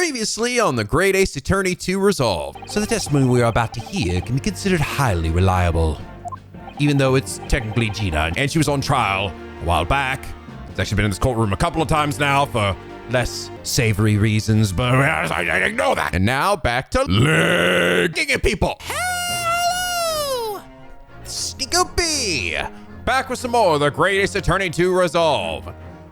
Previously on the Great Ace Attorney 2 Resolved. So the testimony we are about to hear can be considered highly reliable. Even though it's technically Gina, and she was on trial a while back. She's actually been in this courtroom a couple of times now for less savory reasons, but I ignore that. And now back to licking at people. Hello! NicoB! Back with some more of the Great Ace Attorney 2 Resolve.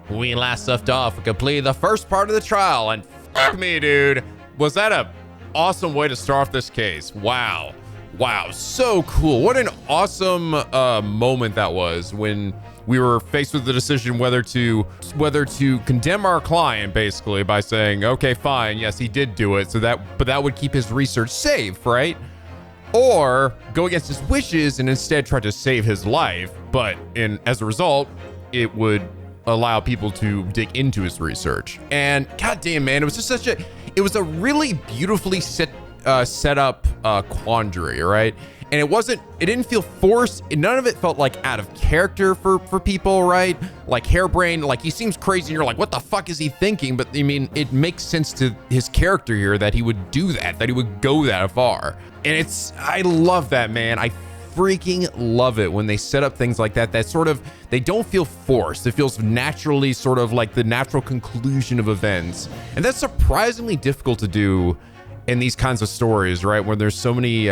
We last left off, we completed the first part of the trial, and fuck me, dude. Was that a awesome way to start off this case? Wow. Wow, so cool. What an awesome moment that was when we were faced with the decision whether to condemn our client, basically, by saying, okay, fine, yes, he did do it, but that would keep his research safe, right? Or go against his wishes and instead try to save his life, but as a result, it would allow people to dig into his research. And goddamn, man, it was just it was a really beautifully set up quandary, right? And it didn't feel forced. None of it felt like out of character for people, right? Like harebrained, like he seems crazy and you're like, what the fuck is he thinking? But I mean, it makes sense to his character here that he would do that he would go that far. And I love that, man. I freaking love it when they set up things like that they don't feel forced. It feels naturally sort of like the natural conclusion of events. And that's surprisingly difficult to do in these kinds of stories, right? Where there's so many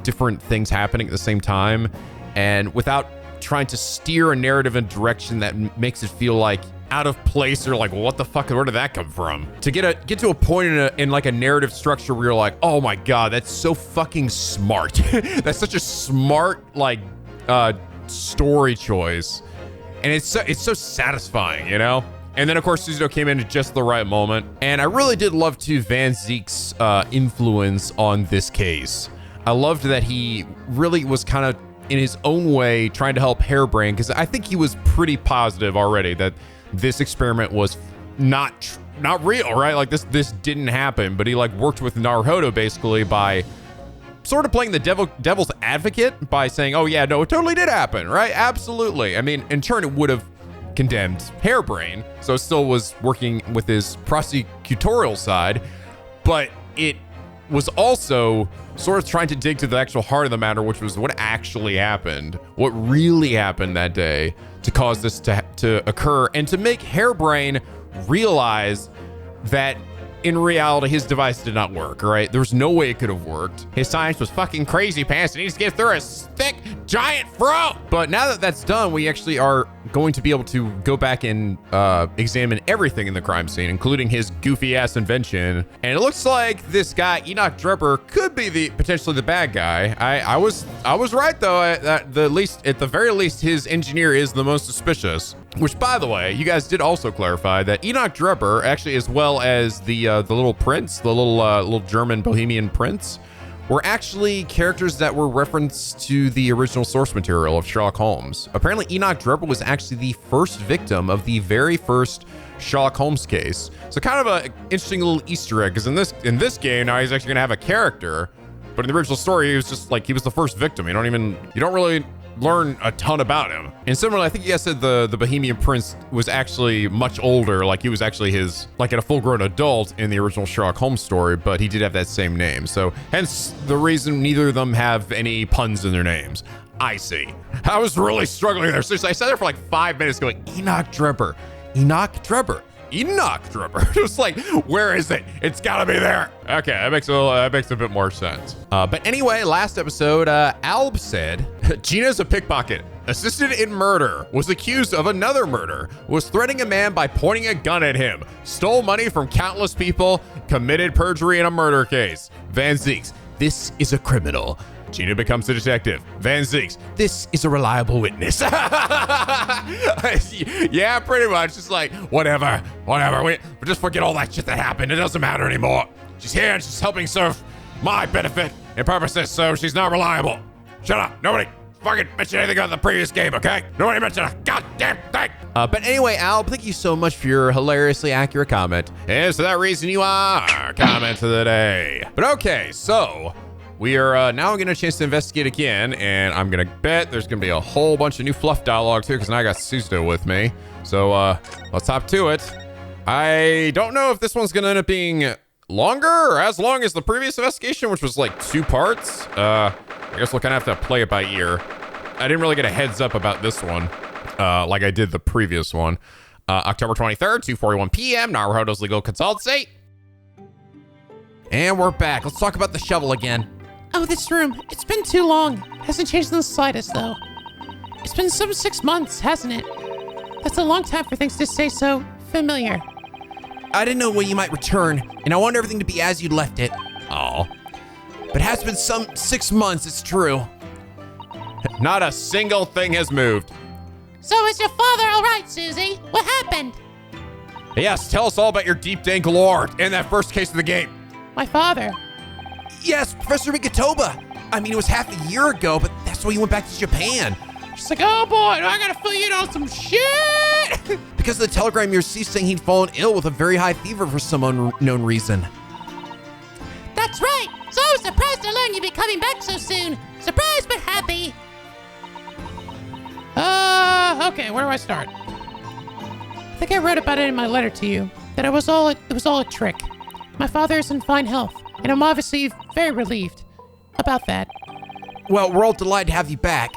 different things happening at the same time, and without trying to steer a narrative in a direction that makes it feel like out of place or like, well, what the fuck, where did that come from? To get to a point in like a narrative structure where you're like, oh my God, that's so fucking smart. That's such a smart like story choice. And it's so satisfying, you know? And then, of course, Suzuto came in at just the right moment. And I really did love, too, Van Zeek's influence on this case. I loved that he really was kind of, in his own way, trying to help Harebrain, because I think he was pretty positive already that this experiment was not real, right? Like, this didn't happen. But he, like, worked with Naruhodo, basically, by sort of playing the devil's advocate by saying, oh, yeah, no, it totally did happen, right? Absolutely. I mean, in turn, it would have condemned Harebrain, so it still was working with his prosecutorial side, but it was also sort of trying to dig to the actual heart of the matter, which was what actually happened, what really happened that day to cause this to occur, and to make Harebrain realize that in reality, his device did not work, right? There was no way it could have worked. His science was fucking crazy pants, and he just get through a thick, giant throat. But now that that's done, we actually are going to be able to go back and examine everything in the crime scene, including his goofy ass invention. And it looks like this guy, Enoch Drebber, could be potentially the bad guy. I was right though. At the very least, his engineer is the most suspicious. Which, by the way, you guys did also clarify that Enoch Drebber, actually, as well as the little prince, the little German bohemian prince, were actually characters that were referenced to the original source material of Sherlock Holmes. Apparently, Enoch Drebber was actually the first victim of the very first Sherlock Holmes case. So kind of a interesting little Easter egg, because in this game, now he's actually gonna have a character, but in the original story, he was just like, he was the first victim. You don't really learn a ton about him. And similarly, I think you guys said the Bohemian Prince was actually much older, like he was actually like a full-grown adult in the original Sherlock Holmes story, but he did have that same name. So hence the reason neither of them have any puns in their names. I see. I was really struggling there. Seriously, I sat there for like 5 minutes going, Enoch Drebber, Enoch Drebber, Enoch Drebber. Just like, where is it? It's gotta be there. Okay, that makes a bit more sense. But anyway, last episode, Alb said, Gina's a pickpocket, assisted in murder, was accused of another murder, was threatening a man by pointing a gun at him, stole money from countless people, committed perjury in a murder case. Van Zeeks, this is a criminal. Gina becomes a detective. Van Zeeks, this is a reliable witness. Yeah, pretty much. Just like, whatever. We just forget all that shit that happened. It doesn't matter anymore. She's here and she's helping serve my benefit and purposes, so she's not reliable. Shut up. Nobody fucking mention anything about the previous game, okay? Nobody mentioned a goddamn thing. But anyway, Al, thank you so much for your hilariously accurate comment. And for that reason, you are comment of the day. But okay, so we are now getting a chance to investigate again, and I'm gonna bet there's gonna be a whole bunch of new fluff dialogue too, because now I got Suzuto with me. So let's hop to it. I don't know if this one's gonna end up being longer or as long as the previous investigation, which was like 2 parts. I guess we'll kind of have to play it by ear. I didn't really get a heads up about this one, like I did the previous one. October 23rd, 2:41 p.m., Naruhodo's Legal Consultancy. And we're back. Let's talk about the shovel again. Oh, this room. It's been too long. Hasn't changed in the slightest, though. It's been some 6 months, hasn't it? That's a long time for things to stay so familiar. I didn't know when you might return, and I want everything to be as you left it. Oh, But it has been some 6 months, it's true. not a single thing has moved. So is your father all right, Susie? What happened? Yes, tell us all about your deep dank lore in that first case of the game. My father. Yes, Professor Mikitoba. I mean, it was half a year ago, but that's why you went back to Japan. She's like, oh boy, I gotta fill you in on some shit. Because of the telegram you received saying he'd fallen ill with a very high fever for some unknown reason. That's right. So I was surprised to learn you'd be coming back so soon. Surprised but happy. Okay, where do I start? I think I wrote about it in my letter to you, that it was all a trick. My father is in fine health, and I'm obviously very relieved about that. Well, we're all delighted to have you back.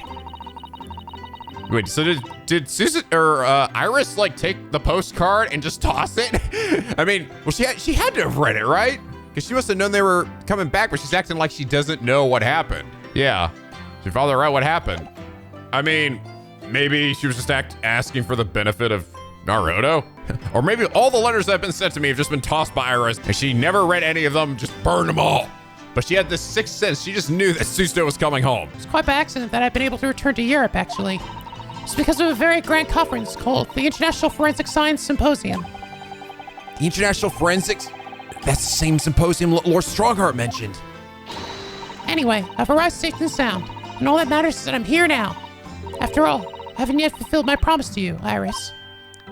Wait, so did Susan or Iris like take the postcard and just toss it? I mean, well, she had to have read it, right? Because she must have known they were coming back, but she's acting like she doesn't know what happened. Yeah, is your father right? What happened? I mean, maybe she was just asking for the benefit of Naruto? Or maybe all the letters that have been sent to me have just been tossed by Iris, and she never read any of them, just burned them all. But she had this sixth sense. She just knew that Susto was coming home. It's quite by accident that I've been able to return to Europe, actually. It's because of a very grand conference called the International Forensic Science Symposium. The International Forensics? That's the same symposium Lord Strongheart mentioned. Anyway, I've arrived safe and sound, and all that matters is that I'm here now. After all, I haven't yet fulfilled my promise to you, Iris.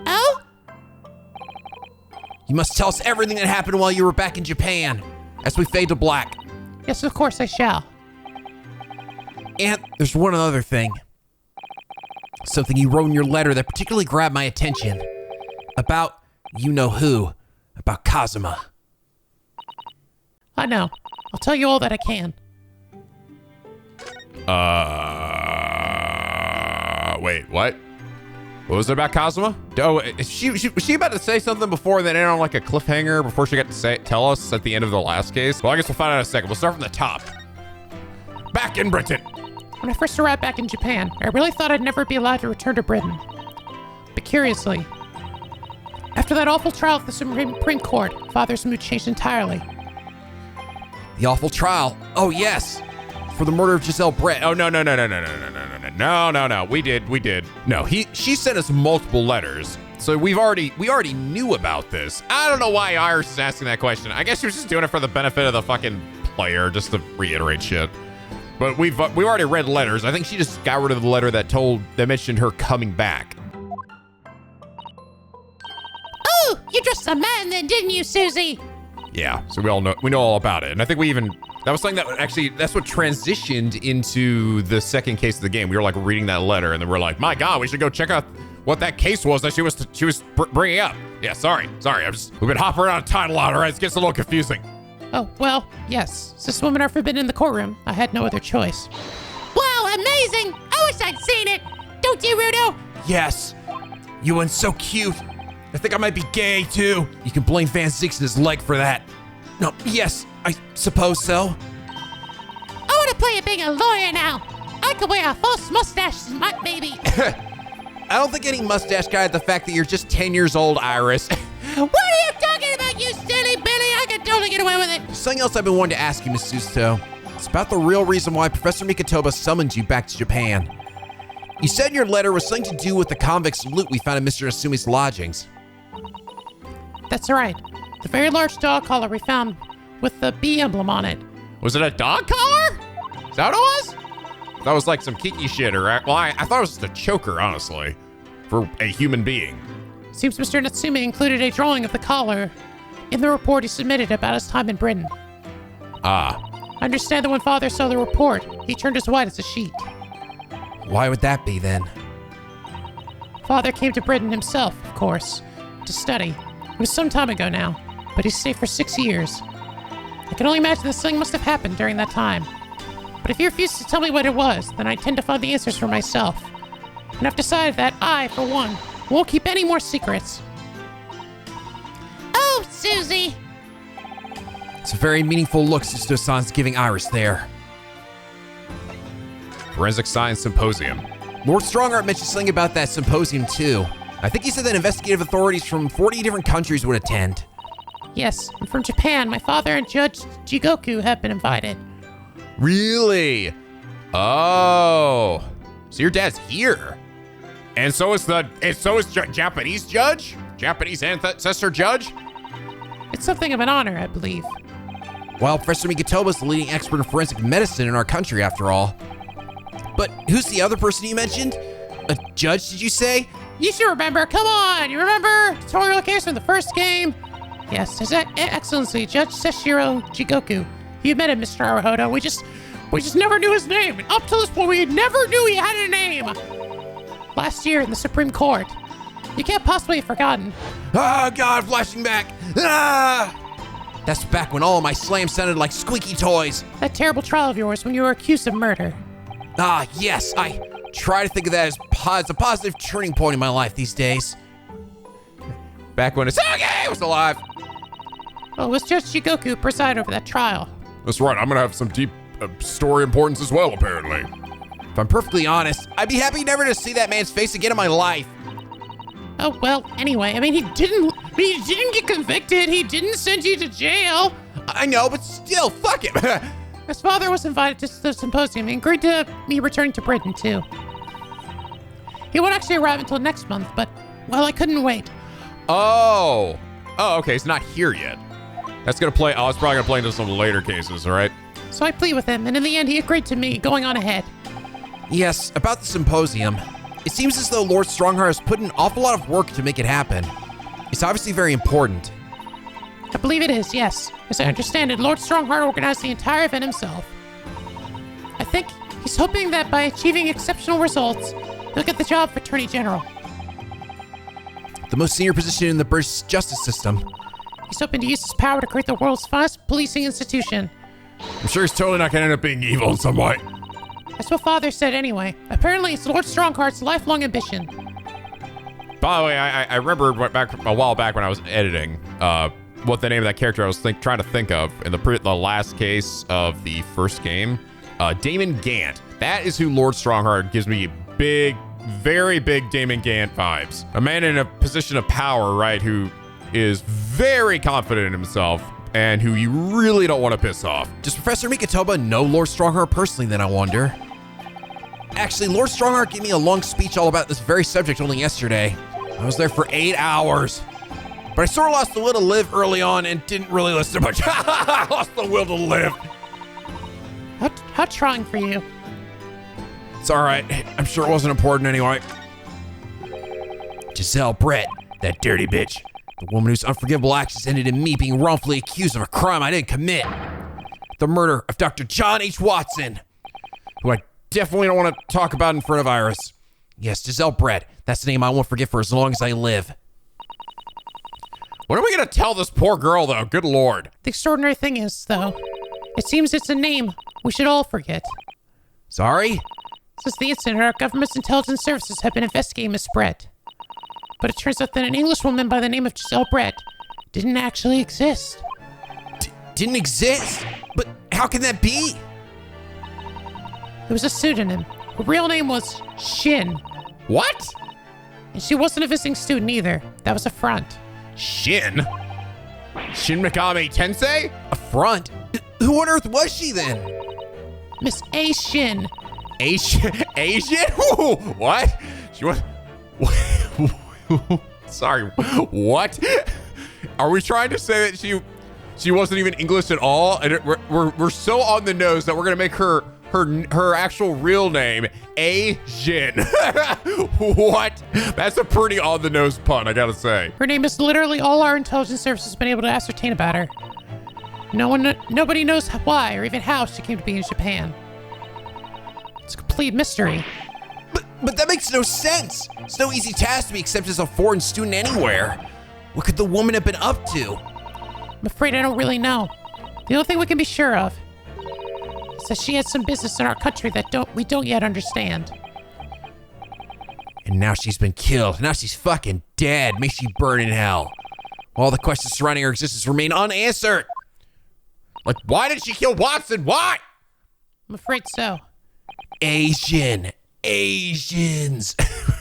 Oh? You must tell us everything that happened while you were back in Japan, as we fade to black. Yes, of course I shall. And there's one other thing. Something you wrote in your letter that particularly grabbed my attention. About you-know-who. About Kazuma. I know. I'll tell you all that I can. Wait, what? What was it about Kazuma? Oh, was she about to say something before then end on like a cliffhanger before she got to tell us at the end of the last case? Well, I guess we'll find out in a second. We'll start from the top. Back in Britain. When I first arrived back in Japan, I really thought I'd never be allowed to return to Britain. But curiously, after that awful trial at the Supreme Court, Father's mood changed entirely. The awful trial. Oh, yes. For the murder of Giselle Brett. Oh, no. We did. No, she sent us multiple letters. So we already knew about this. I don't know why Iris is asking that question. I guess she was just doing it for the benefit of the fucking player, just to reiterate shit. But we already read letters. I think she just got rid of the letter that mentioned her coming back. Oh, you dressed a man then, didn't you, Susie? Yeah, so we know all about it. And I think that was something that's what transitioned into the second case of the game. We were like reading that letter and then we're like, my God, we should go check out what that case was that she was bringing up. Yeah, sorry. We've been hopping around a title lot, all right? It gets a little confusing. Oh, well, yes. Since women are forbidden in the courtroom, I had no other choice. Wow, amazing! I wish I'd seen it! Don't you, Rudo? Yes. You went so cute. I think I might be gay, too. You can blame Van Zix and his leg for that. No, yes, I suppose so. I want to play being a lawyer now. I could wear a false mustache, maybe. I don't think any mustache guy at the fact that you're just 10 years old, Iris. What are you talking about, you silly Billy? I could totally get away with it. Something else I've been wanting to ask you, Miss Susto. It's about the real reason why Professor Mikitoba summoned you back to Japan. You said in your letter was something to do with the convict's loot we found in Mr. Asumi's lodgings. That's right. The very large dog collar we found with the bee emblem on it. Was it a dog collar? Is that what it was? That was like some kinky shit, or well, I thought it was just a choker, honestly, for a human being. Seems Mr. Natsumi included a drawing of the collar in the report he submitted about his time in Britain. Ah. I understand that when Father saw the report, he turned as white as a sheet. Why would that be, then? Father came to Britain himself, of course, to study. It was some time ago now. but he's safe for 6 years. I can only imagine this thing must have happened during that time. But if you refuse to tell me what it was, then I tend to find the answers for myself. And I've decided that I, for one, won't keep any more secrets. Oh, Susie! It's a very meaningful look Susto-san's giving Iris there. Forensic Science Symposium. Lord Stronghart mentioned something about that symposium too. I think he said that investigative authorities from 40 different countries would attend. Yes, and from Japan, my father and Judge Jigoku have been invited. Really? Oh. So your dad's here. And so is Japanese judge? Japanese ancestor judge? It's something of an honor, I believe. Well, Professor Mikotoba's the leading expert in forensic medicine in our country, after all. But who's the other person you mentioned? A judge, did you say? You should remember. Come on, you remember? Tutorial case from the first game? Yes, His Excellency, Judge Seshiro Jigoku. You met him, Mr. Arahodo. We just never knew his name. And up to this point, we never knew he had a name. Last year in the Supreme Court. You can't possibly have forgotten. Oh, God, flashing back. Ah! That's back when all of my slams sounded like squeaky toys. That terrible trial of yours when you were accused of murder. Ah, yes, I try to think of that as a positive turning point in my life these days. Back when Asage was alive. Well, it was Judge Jigoku who presided over that trial. That's right, I'm gonna have some deep story importance as well, apparently. If I'm perfectly honest, I'd be happy never to see that man's face again in my life. Oh, well, anyway, he didn't get convicted. He didn't send you to jail. I know, but still, fuck him. His father was invited to the symposium and agreed to me returning to Britain, too. He won't actually arrive until next month, but, well, I couldn't wait. Oh, okay, it's not here yet. That's gonna play, it's probably gonna play into some later cases, all right? So I plead with him, and in the end, he agreed to me going on ahead. Yes, about the symposium. It seems as though Lord Stronghart has put an awful lot of work to make it happen. It's obviously very important. I believe it is, yes. As I understand it, Lord Stronghart organized the entire event himself. I think he's hoping that by achieving exceptional results, he'll get the job of Attorney General. The most senior position in the British justice system. He's hoping to use his power to create the world's finest policing institution. I'm sure he's totally not gonna end up being evil in some way. That's what Father said anyway. Apparently, it's Lord Strongheart's lifelong ambition. By the way, I remember a while back when I was editing, what the name of that character I was trying to think of in the last case of the first game. Damon Gant. That is who Lord Stronghart gives me big, very big Damon Gant vibes. A man in a position of power, right, who is very confident in himself and who you really don't want to piss off. Does Professor Mikotoba know Lord Stronghart personally, then, I wonder? Actually, Lord Stronghart gave me a long speech all about this very subject only yesterday. I was there for 8 hours. But I sort of lost the will to live early on and didn't really listen much. I lost the will to live. How trying for you. It's all right. I'm sure it wasn't important anyway. Giselle Brett, that dirty bitch. The woman whose unforgivable actions ended in me being wrongfully accused of a crime I didn't commit. The murder of Dr. John H. Watson, who I definitely don't want to talk about in front of Iris. Yes, Giselle Brett. That's the name I won't forget for as long as I live. When are we gonna tell this poor girl, though? Good Lord. The extraordinary thing is, though, it seems it's a name we should all forget. Sorry? Since the incident, our government's intelligence services have been investigating Miss Brett. But it turns out that an Englishwoman by the name of Giselle Brett didn't actually exist. Didn't exist? But how can that be? It was a pseudonym. Her real name was Shin. What? And she wasn't a visiting student either. That was a front. Shin Mikami Tensei? A front? Who on earth was she then? Miss A. Shin. Asian? What? She was... Sorry, what? Are we trying to say that she wasn't even English at all? And we're so on the nose that we're gonna make her actual real name Asian. What? That's a pretty on the nose pun, I gotta say. Her name is literally all our intelligence services have been able to ascertain about her. Nobody knows why or even how she came to be in Japan. It's a complete mystery. But that makes no sense. It's no easy task to be accepted as a foreign student anywhere. What could the woman have been up to? I'm afraid I don't really know. The only thing we can be sure of is that she has some business in our country that we don't yet understand. And now she's been killed. Now she's fucking dead. May she burn in hell. All the questions surrounding her existence remain unanswered. Like, why did she kill Watson? Why? I'm afraid so. Asians.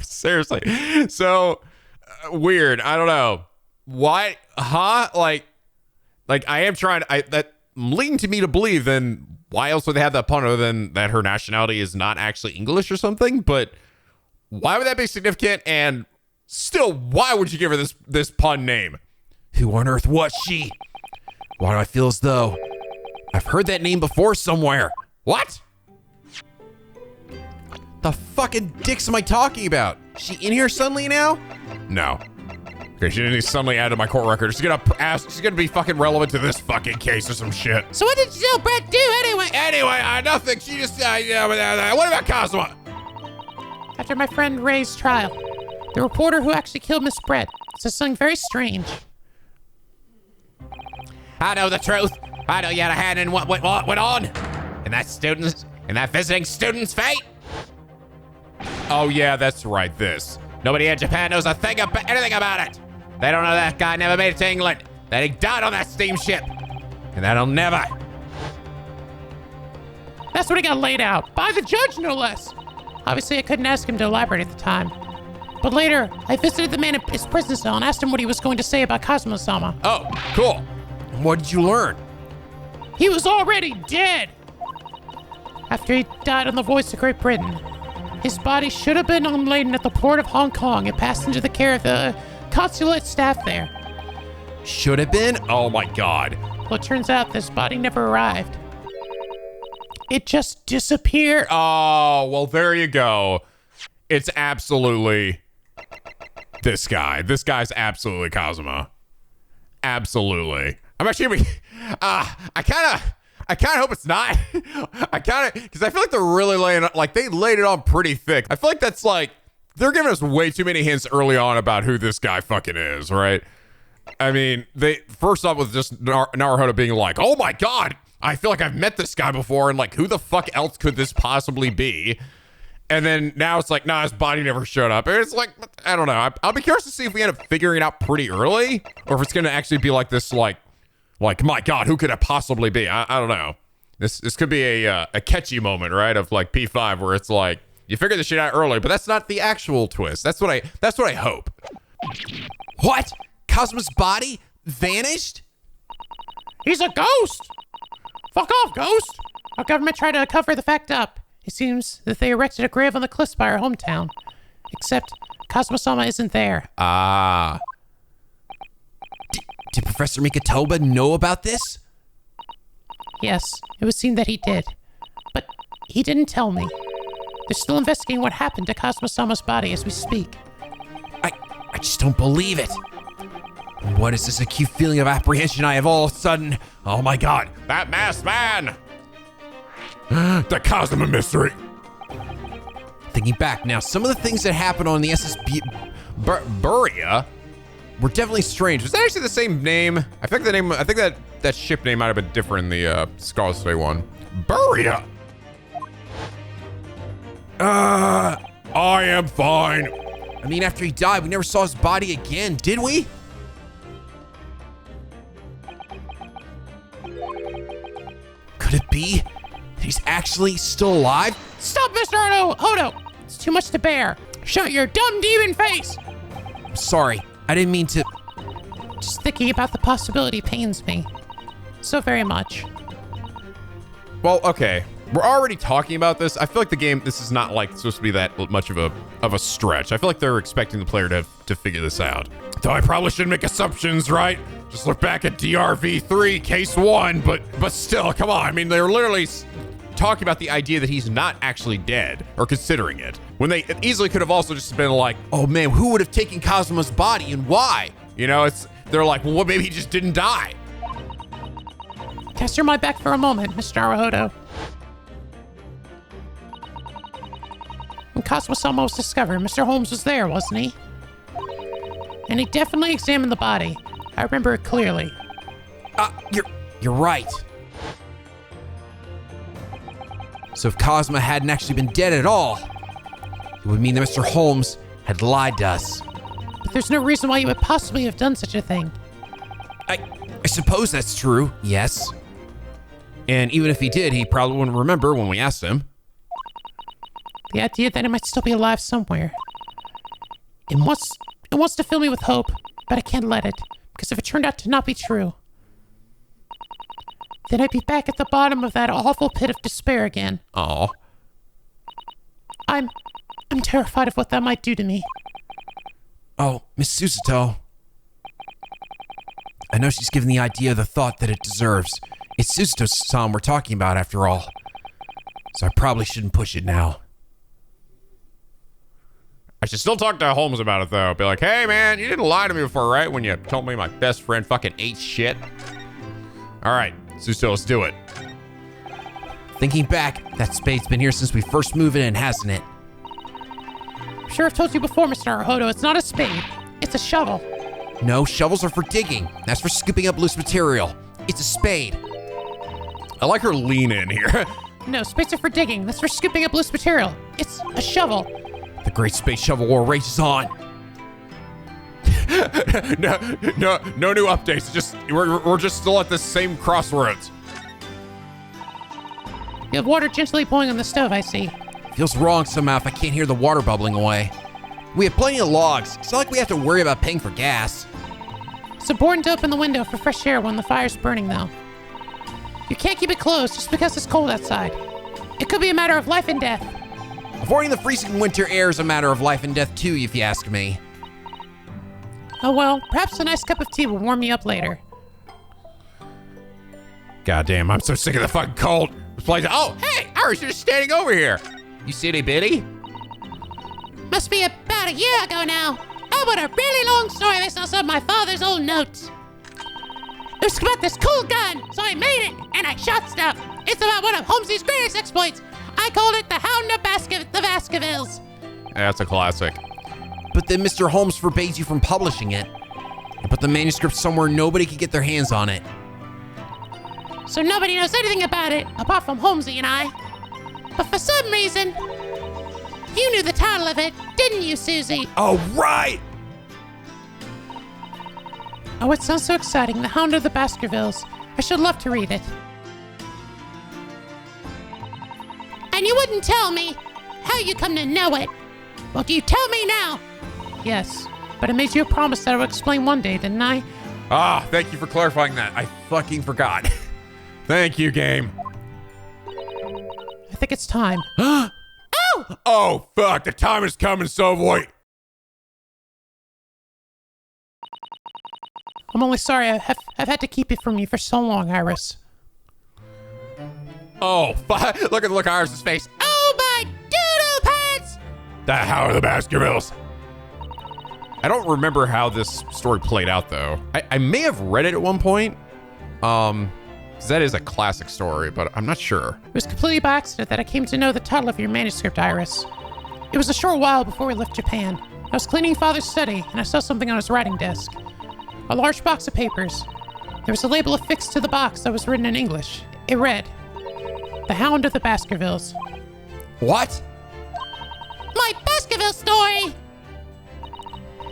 Seriously. So, weird. I don't know. Why? Huh? Like I am trying to, that leading to me to believe then why else would they have that pun other than that her nationality is not actually English or something? But why would that be significant? And still, why would you give her this pun name? Who on earth was she? Why do I feel as though I've heard that name before somewhere? What? The fucking dicks am I talking about? She in here suddenly now? No. Okay, she didn't suddenly add to my court record. She's gonna be fucking relevant to this fucking case or some shit. So what did you tell Brett do anyway? Anyway, nothing. She just, what about Kazuma? After my friend Ray's trial, the reporter who actually killed Miss Brett says something very strange. I know the truth. I know you had a hand in what went on. And that visiting student's fate. Oh yeah, that's right, this. Nobody in Japan knows anything about it. They don't know that guy never made it to England, that he died on that steamship. And that'll never. That's what he got laid out, by the judge no less. Obviously I couldn't ask him to elaborate at the time. But later, I visited the man in his prison cell and asked him what he was going to say about KAZUMA-SAMA. Oh, cool. What did you learn? He was already dead. After he died on the Voice of Great Britain, his body should have been unladen at the port of Hong Kong and passed into the care of the consulate staff there. Should have been? Oh my God. Well, it turns out this body never arrived. It just disappeared. Oh, well, there you go. It's absolutely this guy. This guy's absolutely Kazuma. Absolutely. I'm actually I kind of hope it's not. Because I feel like they're really they laid it on pretty thick. I feel like that's like, they're giving us way too many hints early on about who this guy fucking is, right? I mean, they first off with just Naruhodo being like, oh my God, I feel like I've met this guy before, and like, who the fuck else could this possibly be? And then now it's like, nah, his body never showed up. And it's like, I don't know. I'll be curious to see if we end up figuring it out pretty early, or if it's going to actually be like this, like, my God, who could it possibly be? I don't know. This could be a catchy moment, right? Of like P5, where it's like, you figure this shit out early, but that's not the actual twist. That's what I hope. What? Kazuma's body vanished? He's a ghost. Fuck off, ghost. Our government tried to cover the fact up. It seems that they erected a grave on the cliffs by our hometown. Except KAZUMA-SAMA isn't there. Ah. Did Professor Mikotoba know about this? Yes, it would seem that he did. But he didn't tell me. They're still investigating what happened to KAZUMA-SAMA's body as we speak. I just don't believe it. What is this acute feeling of apprehension I have all of a sudden? Oh my God. That masked man! The Kazuma mystery. Thinking back now, some of the things that happened on the SS Buria were definitely strange. Was that actually the same name? I think that ship name might have been different in the Scarlet State one. Buria. I am fine. I mean, after he died, we never saw his body again, did we? Could it be that he's actually still alive? Stop, Mr. Hodo! It's too much to bear. Shut your dumb demon face! I'm sorry. I didn't mean to. Just thinking about the possibility pains me. So very much. Well, okay. We're already talking about this. I feel like this is not like supposed to be that much of a stretch. I feel like they're expecting the player to figure this out. Though I probably shouldn't make assumptions, right? Just look back at DRV3, case 1, but still, come on. I mean, they're literally talking about the idea that he's not actually dead, or considering it, when they easily could have also just been like, oh man, who would have taken Kazuma's body and why? You know, they're like, well, maybe he just didn't die. Cast your mind back for a moment, Mr. Naruhodo. When KAZUMA-SAMA was discovered, Mr. Holmes was there, wasn't he? And he definitely examined the body. I remember it clearly. You're right. So if Kazuma hadn't actually been dead at all, it would mean that Mr. Holmes had lied to us. But there's no reason why you would possibly have done such a thing. I suppose that's true, yes. And even if he did, he probably wouldn't remember when we asked him. The idea that he might still be alive somewhere. It wants to fill me with hope, but I can't let it, because if it turned out to not be true, then I'd be back at the bottom of that awful pit of despair again. Aw. I'm terrified of what that might do to me. Oh, Miss Susato. I know she's given the idea the thought that it deserves. It's Susato-san we're talking about after all. So I probably shouldn't push it now. I should still talk to Holmes about it, though. Be like, hey, man, you didn't lie to me before, right? When you told me my best friend fucking ate shit. All right, Susato, let's do it. Thinking back, that spade's been here since we first moved in, hasn't it? I'm sure I've told you before, Mr. Arahodo, it's not a spade. It's a shovel. No, shovels are for digging. That's for scooping up loose material. It's a spade. I like her lean in here. No, spades are for digging. That's for scooping up loose material. It's a shovel. The Great Space Shovel War rages on. No new updates. We're just still at the same crossroads. You have water gently boiling on the stove, I see. Feels wrong somehow if I can't hear the water bubbling away. We have plenty of logs. It's not like we have to worry about paying for gas. It's important to open the window for fresh air when the fire's burning, though. You can't keep it closed just because it's cold outside. It could be a matter of life and death. Avoiding the freezing winter air is a matter of life and death too, if you ask me. Oh well, perhaps a nice cup of tea will warm me up later. Goddamn, I'm so sick of the fucking cold. Oh, hey, Iris, you're just standing over here. You city bitty? Must be about a year ago now. Oh, what a really long story based on some of my father's old notes. It was about this cool gun, so I made it, and I shot stuff. It's about one of Holmesy's greatest exploits. I called it the Hound of the Baskervilles. That's a classic. But then Mr. Holmes forbade you from publishing it. And put the manuscript somewhere nobody could get their hands on it. So nobody knows anything about it, apart from Holmesy and I. But for some reason, you knew the title of it, didn't you, Susie? Oh, right! Oh, it sounds so exciting. The Hound of the Baskervilles. I should love to read it. And you wouldn't tell me how you come to know it. Well, do you tell me now? Yes, but I made you a promise that I would explain one day, didn't I? Ah, thank you for clarifying that. I fucking forgot. Thank you, game. I think it's time. Oh! Oh, fuck, the time is coming, Savoy. I'm only sorry I've had to keep it from you for so long, Iris. Oh, fuck. Look at Iris's face. Oh, my doodle pants! The Hound of the Baskervilles. I don't remember how this story played out, though. I may have read it at one point. 'Cause that is a classic story, but I'm not sure. It was completely by accident that I came to know the title of your manuscript, Iris. It was a short while before we left Japan. I was cleaning Father's study, and I saw something on his writing desk. A large box of papers. There was a label affixed to the box that was written in English. It read, "The Hound of the Baskervilles." What? My Baskerville story!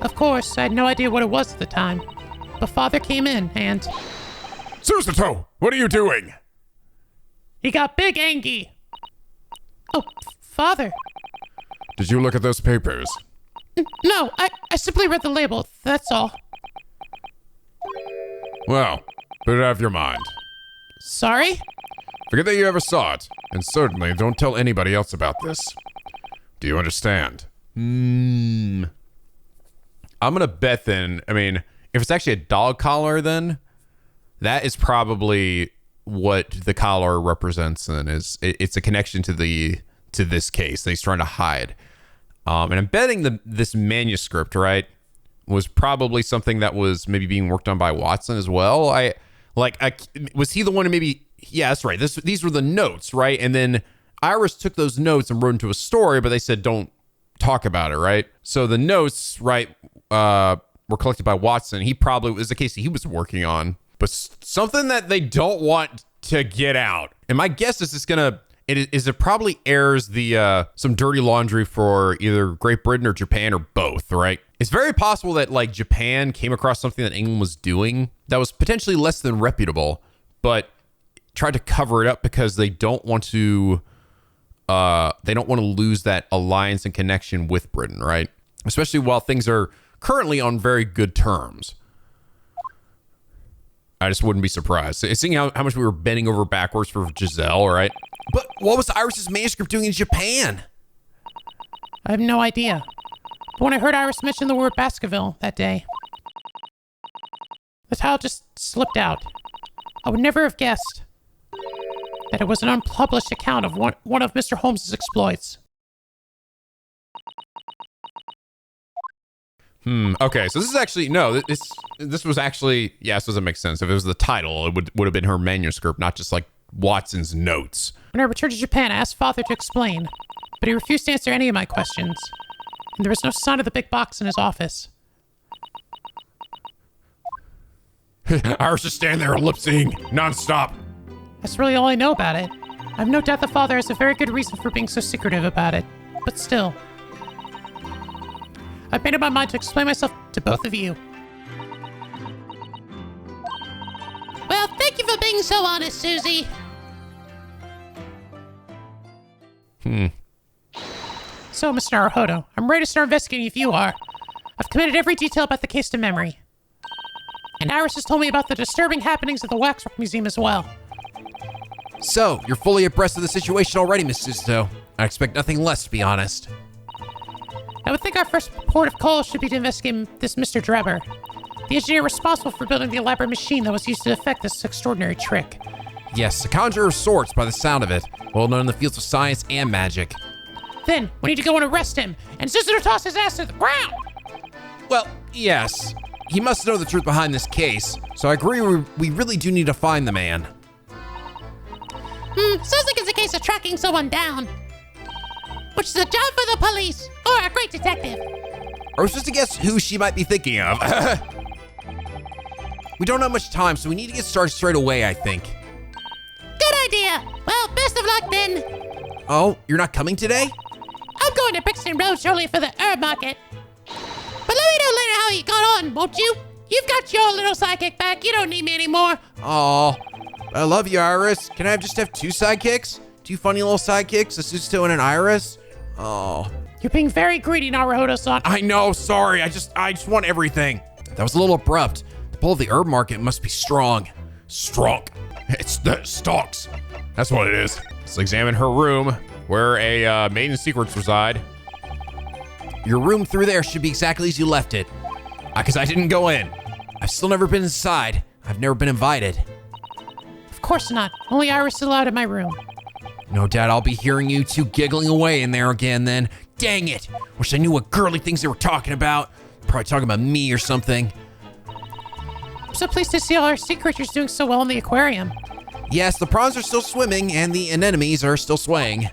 Of course, I had no idea what it was at the time. But Father came in, and Susato, what are you doing? he got big angry. Oh, Father. Did you look at those papers? No, I simply read the label, that's all. Well, put it out of your mind. Sorry? Forget that you ever saw it, and certainly don't tell anybody else about this. Do you understand? I'm gonna bet then, I mean, if it's actually a dog collar then, that is probably what the collar represents and it's a connection to this case that he's trying to hide. And I'm betting this manuscript, right, was probably something that was maybe being worked on by Watson as well. Was he the one who maybe, yeah, that's right. These were the notes, right? And then Iris took those notes and wrote into a story, but they said, don't talk about it, right? So the notes, right, were collected by Watson. He probably was the case that he was working on, but something that they don't want to get out. And my guess is it probably airs the some dirty laundry for either Great Britain or Japan or both, right? It's very possible that like Japan came across something that England was doing that was potentially less than reputable, but tried to cover it up because they don't want to lose that alliance and connection with Britain, right? Especially while things are currently on very good terms. I just wouldn't be surprised. Seeing how much we were bending over backwards for Giselle, right? But what was Iris's manuscript doing in Japan? I have no idea. But when I heard Iris mention the word Baskerville that day, the title just slipped out. I would never have guessed that it was an unpublished account of one of Mr. Holmes's exploits. Okay, so this is actually, no, this was actually, yes, doesn't make sense. If it was the title, it would have been her manuscript, not just like Watson's notes. When I returned to Japan, I asked Father to explain, but he refused to answer any of my questions. And there was no sign of the big box in his office. Iris just standing there lip-syncing nonstop. That's really all I know about it. I have no doubt the father has a very good reason for being so secretive about it. But still, I've made up my mind to explain myself to both of you. Well, thank you for being so honest, Susie. So, Mr. Naruhodo, I'm ready to start investigating if you are. I've committed every detail about the case to memory. And Iris has told me about the disturbing happenings at the Waxwork Museum as well. So, you're fully abreast of the situation already, Miss Suzuto. I expect nothing less, to be honest. I would think our first port of call should be to investigate this Mr. Drebber, the engineer responsible for building the elaborate machine that was used to effect this extraordinary trick. Yes, a conjurer of sorts by the sound of it, well known in the fields of science and magic. Then, we need to go and arrest him, and Suzuto toss his ass to the ground! Well, yes. He must know the truth behind this case, so I agree we really do need to find the man. Sounds like it's a case of tracking someone down. Which is a job for the police, or a great detective. I was just to guess who she might be thinking of. We don't have much time, so we need to get started straight away, I think. Good idea. Well, best of luck then. Oh, you're not coming today? I'm going to Brixton Road shortly for the herb market. But let me know later how you got on, won't you? You've got your little sidekick back. You don't need me anymore. Aw, I love you, Iris. Can I just have two sidekicks? Two funny little sidekicks, a Suzuto and an Iris? Oh. You're being very greedy, Naruhodo-san. I know, sorry. I just want everything. That was a little abrupt. The pull of the herb market must be strong. Strong. It's the stalks. That's what it is. Let's examine her room, where a maiden secrets reside. Your room through there should be exactly as you left it. Because I didn't go in. I've still never been inside. I've never been invited. Of course not. Only Iris is allowed in my room. No doubt I'll be hearing you two giggling away in there again then. Dang it. Wish I knew what girly things they were talking about. Probably talking about me or something. I'm so pleased to see all our sea creatures doing so well in the aquarium. Yes, the prawns are still swimming and the anemones are still swaying.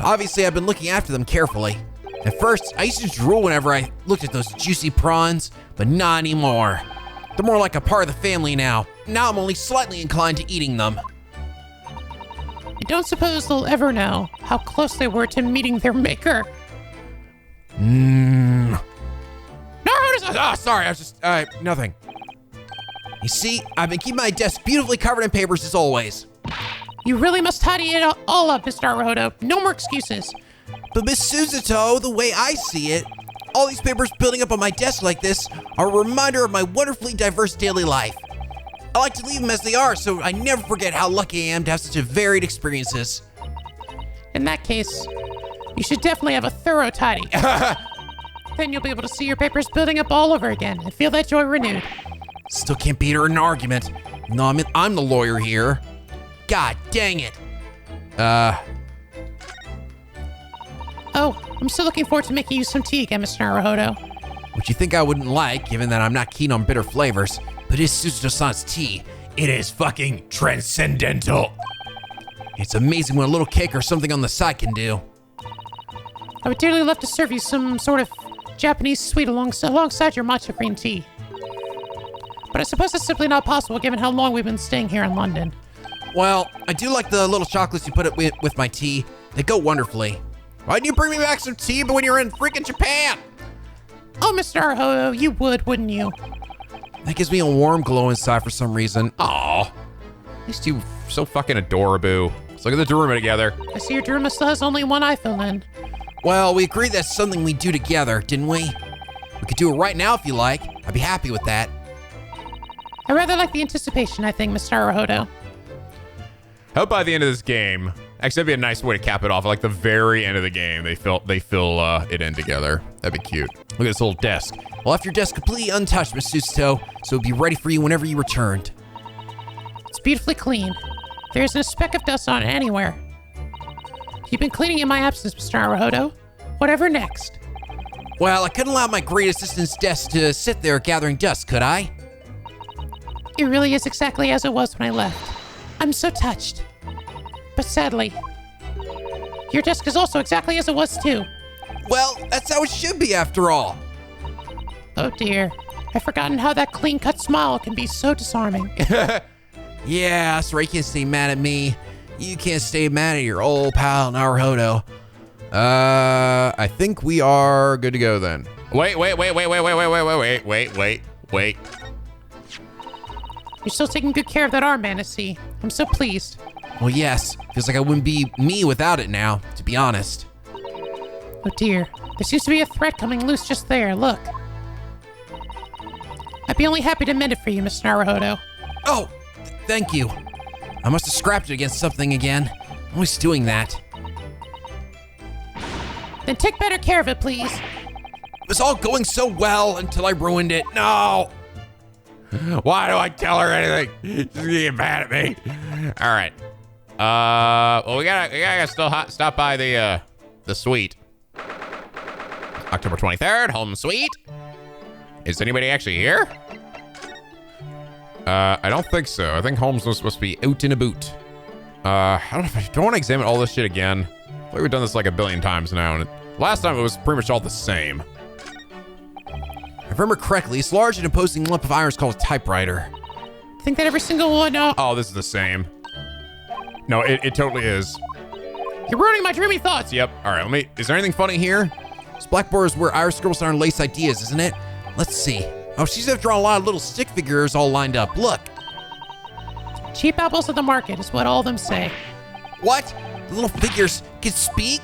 Obviously, I've been looking after them carefully. At first, I used to drool whenever I looked at those juicy prawns, but not anymore. They're more like a part of the family now. Now I'm only slightly inclined to eating them. I don't suppose they'll ever know how close they were to meeting their maker. No, sorry, I was just, nothing. You see, I've been keeping my desk beautifully covered in papers as always. You really must tidy it all up, Mr. Naruhodo. No more excuses. But Miss Suzuto, the way I see it, all these papers building up on my desk like this are a reminder of my wonderfully diverse daily life. I like to leave them as they are, so I never forget how lucky I am to have such a varied experiences. In that case, you should definitely have a thorough tidy. Then you'll be able to see your papers building up all over again and feel that joy renewed. Still can't beat her in an argument. No, I'm the lawyer here. God dang it. Oh, I'm still looking forward to making you some tea again, Mr. Naruhodo. Which you think I wouldn't like, given that I'm not keen on bitter flavors. But it's Suzuto-san's tea. It is fucking transcendental. It's amazing what a little cake or something on the side can do. I would dearly love to serve you some sort of Japanese sweet alongside your matcha green tea. but I suppose it's simply not possible given how long we've been staying here in London. Well, I do like the little chocolates you put it with my tea. They go wonderfully. Why didn't you bring me back some tea when you were in freaking Japan? Oh, Mr. Arahodo, you would, wouldn't you? That gives me a warm glow inside for some reason. Aw. These two so fucking adorable. Let's look at the Daruma together. I see your Daruma still has only one eye fill in. Well, we agreed that's something we do together, didn't we? We could do it right now if you like. I'd be happy with that. I rather like the anticipation, I think, Mr. Arahodo. Hope by the end of this game, actually that'd be a nice way to cap it off. Like the very end of the game, they fill it in together. That'd be cute. Look at this little desk. I left your desk completely untouched, Miss Susto, so it'd be ready for you whenever you returned. It's beautifully clean. There isn't a speck of dust on it anywhere. You've been cleaning in my absence, Mr. Arahodo. Whatever next? Well, I couldn't allow my great assistant's desk to sit there gathering dust, could I? It really is exactly as it was when I left. I'm so touched. But sadly, your desk is also exactly as it was too. Well, that's how it should be after all. Oh dear. I've forgotten how that clean-cut smile can be so disarming. Yeah, so you can't stay mad at me. You can't stay mad at your old pal Naruhodo. I think we are good to go then. Wait. You're still taking good care of that armband, I see. I'm so pleased. Well, yes. Feels like I wouldn't be me without it now, to be honest. Oh dear. There seems to be a thread coming loose just there. Look. I'd be only happy to mend it for you, Mr. Naruhodo. Oh, thank you. I must have scrapped it against something again. I'm always doing that. Then take better care of it, please. It was all going so well until I ruined it. No! Why do I tell her anything? She's gonna get mad at me. All right. Well, we gotta still stop by the suite. October 23rd, home suite. Is anybody actually here? I don't think so. I think Holmes was supposed to be out and about. I don't know if I don't want to examine all this shit again. I feel like we've done this like a billion times now, and last time it was pretty much all the same. If I remember correctly, this large and imposing lump of iron is called a typewriter. I think that every single one. Oh, this is the same. No, it totally is. You're ruining my dreamy thoughts. Yep. All right, is there anything funny here? This blackboard is where Iris scribbles down lace ideas, isn't it? Let's see. Oh, she's drawn a lot of little stick figures all lined up. Look. Cheap apples at the market is what all of them say. What? The little figures can speak?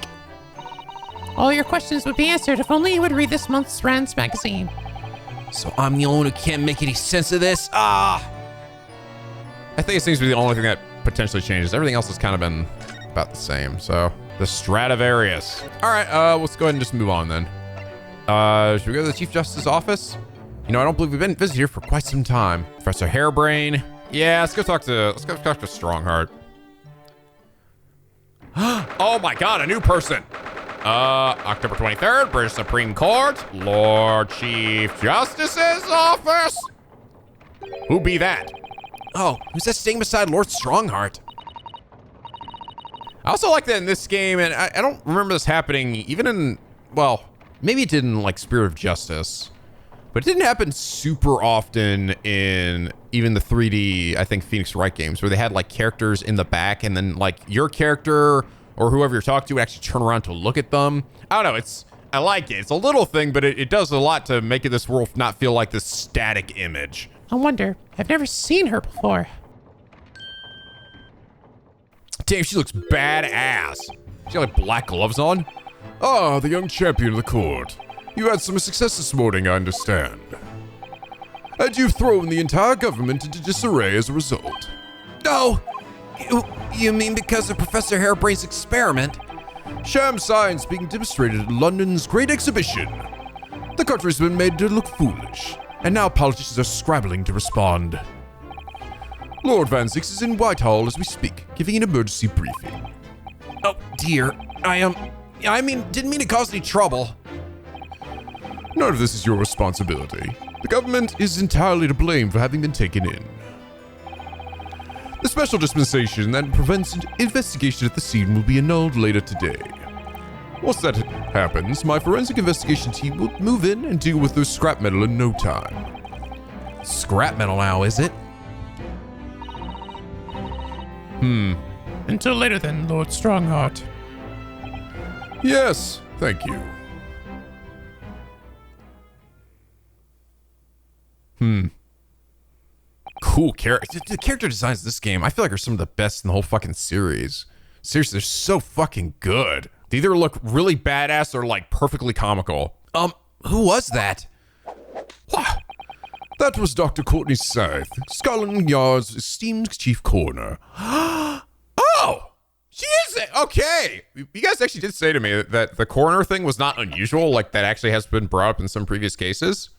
All your questions would be answered if only you would read this month's Rand's magazine. So I'm the only one who can't make any sense of this? Ah! I think it seems to be the only thing that potentially changes. Everything else has kind of been about the same. So the Stradivarius. All right, let's go ahead and just move on then. Should we go to the Chief Justice's office? You know, I don't believe we've been visited here for quite some time. Professor Hairbrain. Yeah, let's go talk to Strongheart. Oh my God, a new person. October 23rd, British Supreme Court, Lord Chief Justice's office. Who be that? Oh, who's that staying beside Lord Strongheart? I also like that in this game, and I don't remember this happening even in, well, maybe it did in like Spirit of Justice, but it didn't happen super often in even the 3D, I think, Phoenix Wright games, where they had like characters in the back and then like your character or whoever you're talking to would actually turn around to look at them. I don't know, I like it. It's a little thing, but it does a lot to make this world not feel like this static image. I wonder, I've never seen her before. Damn, she looks badass. She got like black gloves on. Ah, the young champion of the court. You had some success this morning, I understand. And you've thrown the entire government into disarray as a result. No! You mean because of Professor Hairbrain's experiment? Sham science being demonstrated at London's Great Exhibition. The country's been made to look foolish, and now politicians are scrabbling to respond. Lord Van Zix is in Whitehall as we speak, giving an emergency briefing. Oh, dear. Didn't mean to cause any trouble. None of this is your responsibility. The government is entirely to blame for having been taken in. The special dispensation that prevents investigation at the scene will be annulled later today. Once that happens, my forensic investigation team will move in and deal with their scrap metal in no time. scrap metal now, is it? Until later then, Lord Strongheart. Yes, thank you. Cool character. The character designs in this game, I feel like, are some of the best in the whole fucking series. Seriously, they're so fucking good. They either look really badass or like perfectly comical. Who was that? That was Dr. Courtney Scythe, Scotland Yard's esteemed chief coroner. Oh, she is okay. You guys actually did say to me that the coroner thing was not unusual. Like that actually has been brought up in some previous cases.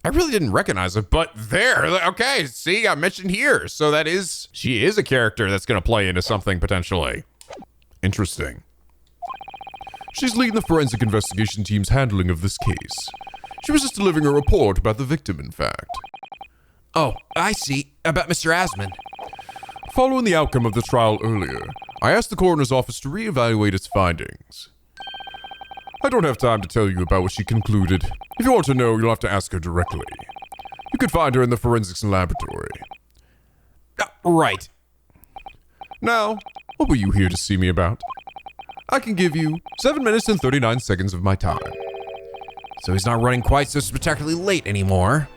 I really didn't recognize it, but there, okay, see, I mentioned here. So she is a character that's going to play into something potentially. Interesting. She's leading the forensic investigation team's handling of this case. She was just delivering a report about the victim, in fact. Oh, I see. About Mr. Asman. Following the outcome of the trial earlier, I asked the coroner's office to reevaluate its findings. I don't have time to tell you about what she concluded. If you want to know, you'll have to ask her directly. You could find her in the forensics laboratory. Right. Now, what were you here to see me about? I can give you 7 minutes and 39 seconds of my time. So he's not running quite so spectacularly late anymore.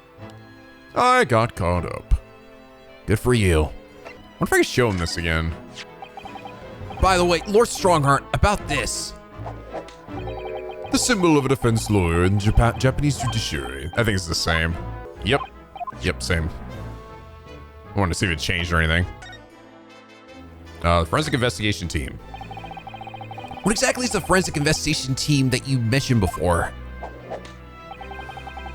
I got caught up. Good for you. I wonder if I could show him this again. By the way, Lord Strongheart, about this. The symbol of a defense lawyer in Japanese judiciary. I think it's the same. Yep, same. I wanted to see if it changed or anything. The forensic investigation team. What exactly is the forensic investigation team that you mentioned before?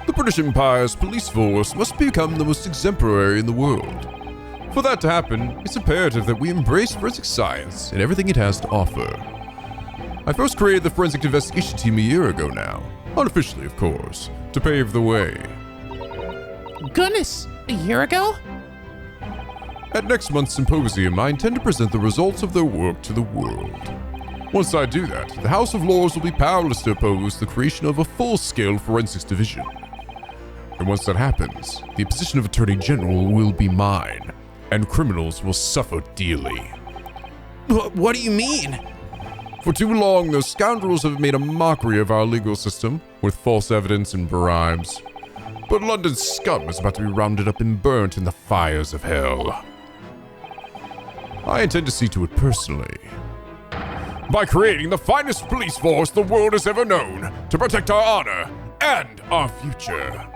The British Empire's police force must become the most exemplary in the world. For that to happen, it's imperative that we embrace forensic science and everything it has to offer. I first created the forensic investigation team a year ago now, unofficially of course, to pave the way. Goodness, a year ago? At next month's symposium, I intend to present the results of their work to the world. Once I do that, the House of Lords will be powerless to oppose the creation of a full-scale forensics division. And once that happens, the position of Attorney General will be mine, and criminals will suffer dearly. What do you mean? For too long, those scoundrels have made a mockery of our legal system with false evidence and bribes. But London's scum is about to be rounded up and burnt in the fires of hell. I intend to see to it personally, by creating the finest police force the world has ever known to protect our honor and our future.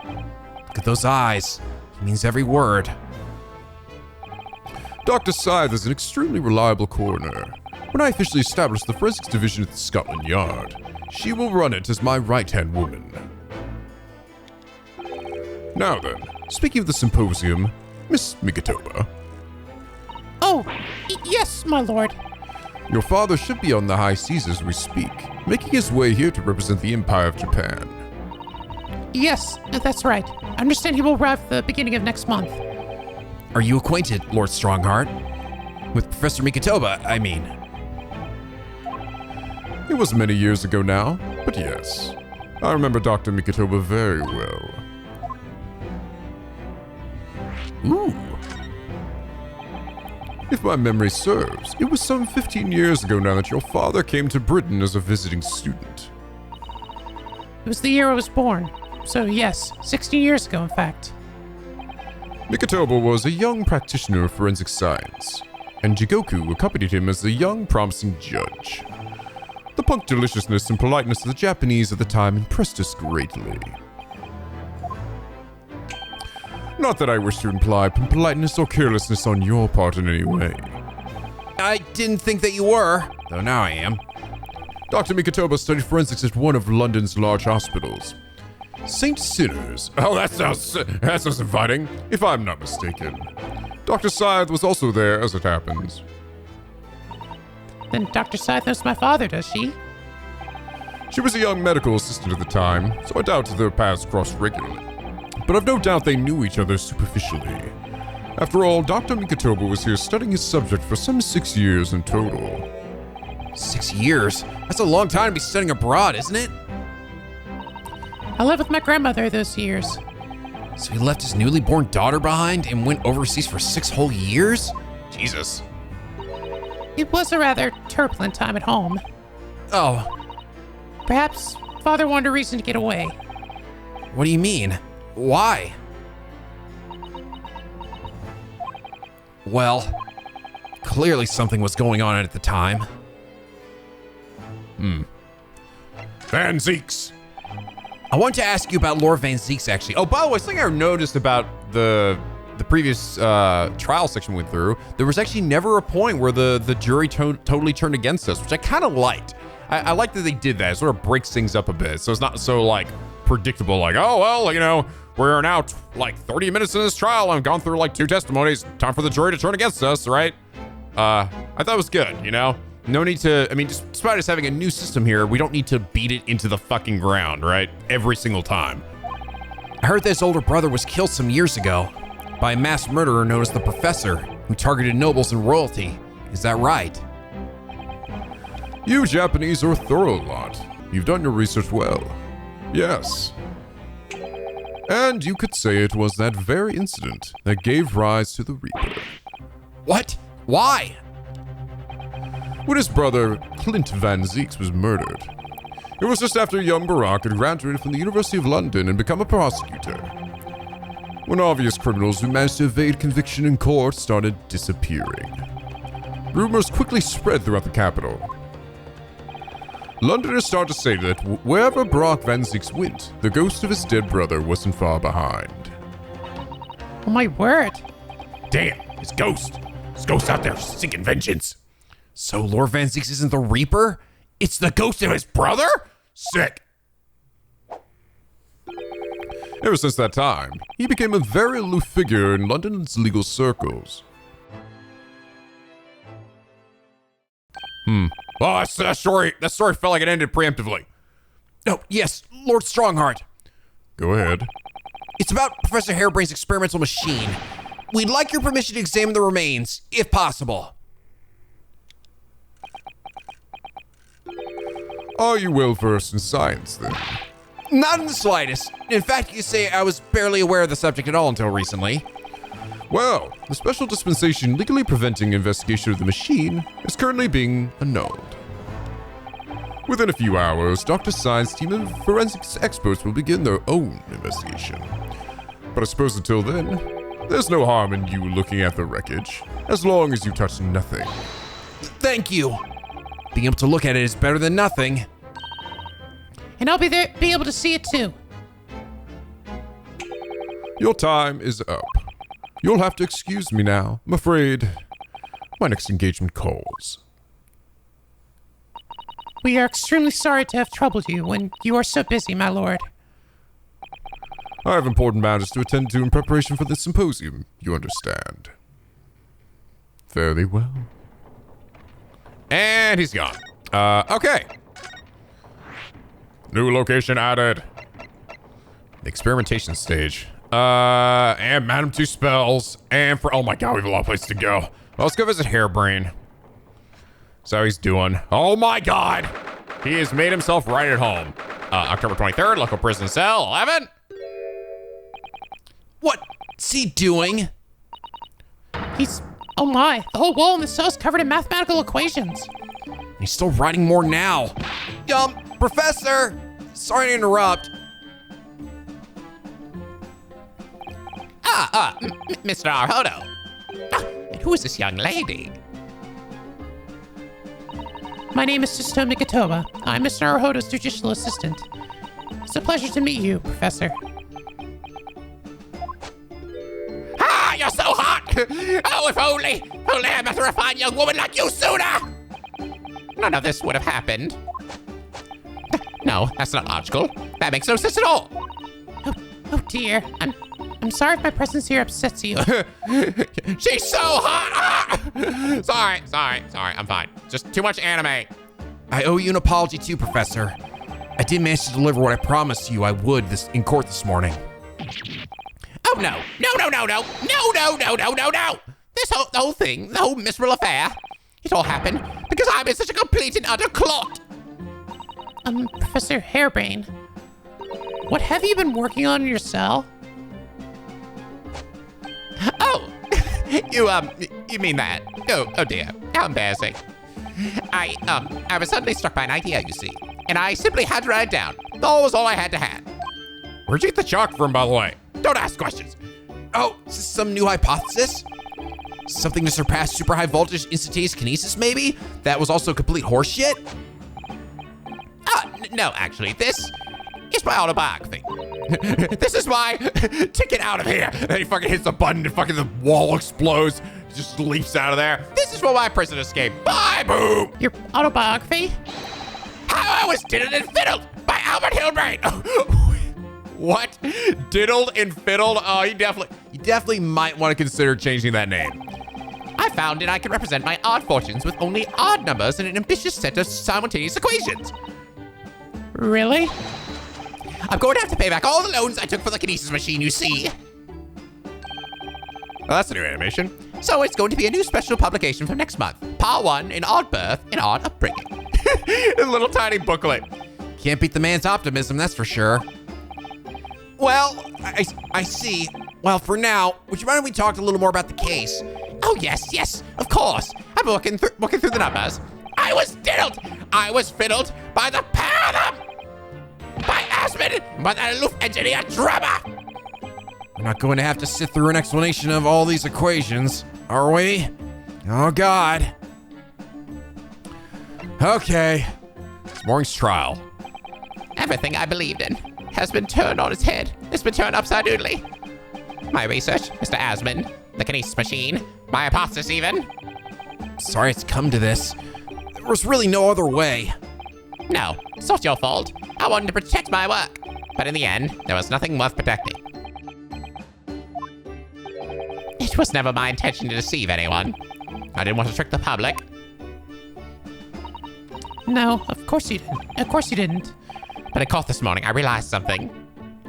Look at those eyes. He means every word. Dr. Scythe is an extremely reliable coroner. When I officially establish the forensics division at the Scotland Yard, she will run it as my right-hand woman. Now then, speaking of the symposium, Miss Mikotoba. Oh, yes, my lord. Your father should be on the high seas as we speak, making his way here to represent the Empire of Japan. Yes, that's right. I understand he will arrive at the beginning of next month. Are you acquainted, Lord Strongheart? With Professor Mikotoba, I mean. It was many years ago now, but yes. I remember Dr. Mikotoba very well. Ooh. If my memory serves, it was some 15 years ago now that your father came to Britain as a visiting student. It was the year I was born. So yes, 16 years ago, in fact. Mikotoba was a young practitioner of forensic science, and Jigoku accompanied him as a young, promising judge. The punctiliousness and politeness of the Japanese at the time impressed us greatly. Not that I wish to imply politeness or carelessness on your part in any way. I didn't think that you were, though now I am. Dr. Mikotoba studied forensics at one of London's large hospitals. St. Sinners. Oh, that sounds inviting, if I'm not mistaken. Dr. Scythe was also there, as it happens. Then Dr. Scythe knows my father, does she? She was a young medical assistant at the time, so I doubt their paths crossed regularly. But I've no doubt they knew each other superficially. After all, Dr. Mikotoba was here studying his subject for some 6 years in total. 6 years? That's a long time to be studying abroad, isn't it? I lived with my grandmother those years. So he left his newly born daughter behind and went overseas for 6 whole years? Jesus. It was a rather turbulent time at home. Oh, Perhaps Father wanted a reason to get away. what do you mean? Why? Well, clearly something was going on at the time. Van Zeeks. I want to ask you about Lord Van Zeeks, actually. Oh, by the way, something I noticed about the previous trial section we went through, there was actually never a point where the jury totally turned against us, which I kind of liked. I like that they did that. It sort of breaks things up a bit, so it's not so like predictable, like, oh well, you know, we're now like 30 minutes in this trial. I've gone through like 2 testimonies. Time for the jury to turn against us, right? I thought it was good, you know? No need to, I mean, despite us having a new system here, we don't need to beat it into the fucking ground, right? Every single time. I heard that his older brother was killed some years ago by a mass murderer known as the Professor, who targeted nobles and royalty. Is that right? You Japanese are a thorough lot. You've done your research well. Yes. And you could say it was that very incident that gave rise to the Reaper. What? Why? When his brother, Clint Van Zeeks, was murdered, it was just after young Barack had graduated from the University of London and become a prosecutor. When obvious criminals who managed to evade conviction in court started disappearing. Rumors quickly spread throughout the capital. Londoners started to say that wherever Barack Van Zeeks went, the ghost of his dead brother wasn't far behind. Oh my word. Damn, it's Ghost. It's Ghost out there seeking vengeance. So Lord Van Zeeks isn't the Reaper? It's the ghost of his brother? Sick. Ever since that time, he became a very aloof figure in London's legal circles. Oh, that story felt like it ended preemptively. Oh, yes, Lord Strongheart. Go ahead. It's about Professor Harebrain's experimental machine. We'd like your permission to examine the remains, if possible. Are you well versed in science, then? Not in the slightest. In fact, you could say I was barely aware of the subject at all until recently. Well, the special dispensation legally preventing investigation of the machine is currently being annulled. Within a few hours, Dr. Science team of forensics experts will begin their own investigation. But I suppose until then, there's no harm in you looking at the wreckage, as long as you touch nothing. Thank you. Being able to look at it is better than nothing. And I'll be able to see it too. Your time is up. You'll have to excuse me now. I'm afraid my next engagement calls. We are extremely sorry to have troubled you when you are so busy, my lord. I have important matters to attend to in preparation for this symposium, you understand. Fairly well. And he's gone. Okay. New location added. The experimentation stage. And Madam Two Spells. And for, oh my god, we have a lot of places to go. Well, let's go visit Harebrain. So he's doing. Oh my god. He has made himself right at home. October 23rd, local prison cell 11. What's he doing? He's... Oh my, the whole wall in the cell is covered in mathematical equations. He's still writing more now. Professor! Sorry to interrupt. Mr. Arhodo. And who is this young lady? My name is Sisto Mikatoba. I'm Mr. Arhodo's judicial assistant. It's a pleasure to meet you, Professor. Ah, you're so hot! Oh, if only I met a refined young woman like you sooner! None of this would have happened. No, that's not logical. That makes no sense at all. Oh dear. I'm sorry if my presence here upsets you. She's so hot! Ah! Sorry. I'm fine. Just too much anime. I owe you an apology too, Professor. I did manage to deliver what I promised you I would in court this morning. Oh no. No. The whole thing, the whole miserable affair, it all happened because I'm in such a complete and utter clot. Professor Harebrain, what have you been working on in your cell? You mean that? Oh dear, how embarrassing. I was suddenly struck by an idea, you see, and I simply had to write it down. That was all I had to have. Where'd you get the chalk from, by the way? Don't ask questions. Oh, is this some new hypothesis? Something to surpass super high voltage instantaneous kinesis, maybe? That was also complete horseshit? No, actually, this is my autobiography. This is my ticket out of here. And then he fucking hits the button and fucking the wall explodes. He just leaps out of there. This is for my prison escape. Bye, boom. Your autobiography? How I was diddled and fiddled by Albert Hilbrain. What? Diddled and fiddled? Oh, you definitely might want to consider changing that name. I found that I could represent my odd fortunes with only odd numbers and an ambitious set of simultaneous equations. Really? I'm going to have to pay back all the loans I took for the kinesis machine, you see. Oh, that's a new animation. So it's going to be a new special publication for next month. Part 1, an odd birth and odd upbringing. A little tiny booklet. Can't beat the man's optimism, that's for sure. Well, I see. Well, for now, would you mind if we talked a little more about the case? Oh, yes, of course. I'm looking through the numbers. I was diddled. I was fiddled by the pair of them. By Asmund, by that aloof engineer drummer. We're not going to have to sit through an explanation of all these equations, are we? Oh, God. Okay. This morning's trial. Everything I believed in has been turned on its head. It's been turned upside doodly. My research, Mr. Asmund, the kinesis machine, my hypothesis even. Sorry it's come to this. There was really no other way. No, it's not your fault. I wanted to protect my work. But in the end, there was nothing worth protecting. It was never my intention to deceive anyone. I didn't want to trick the public. No, of course you didn't. Of course you didn't. But in court this morning, I realized something.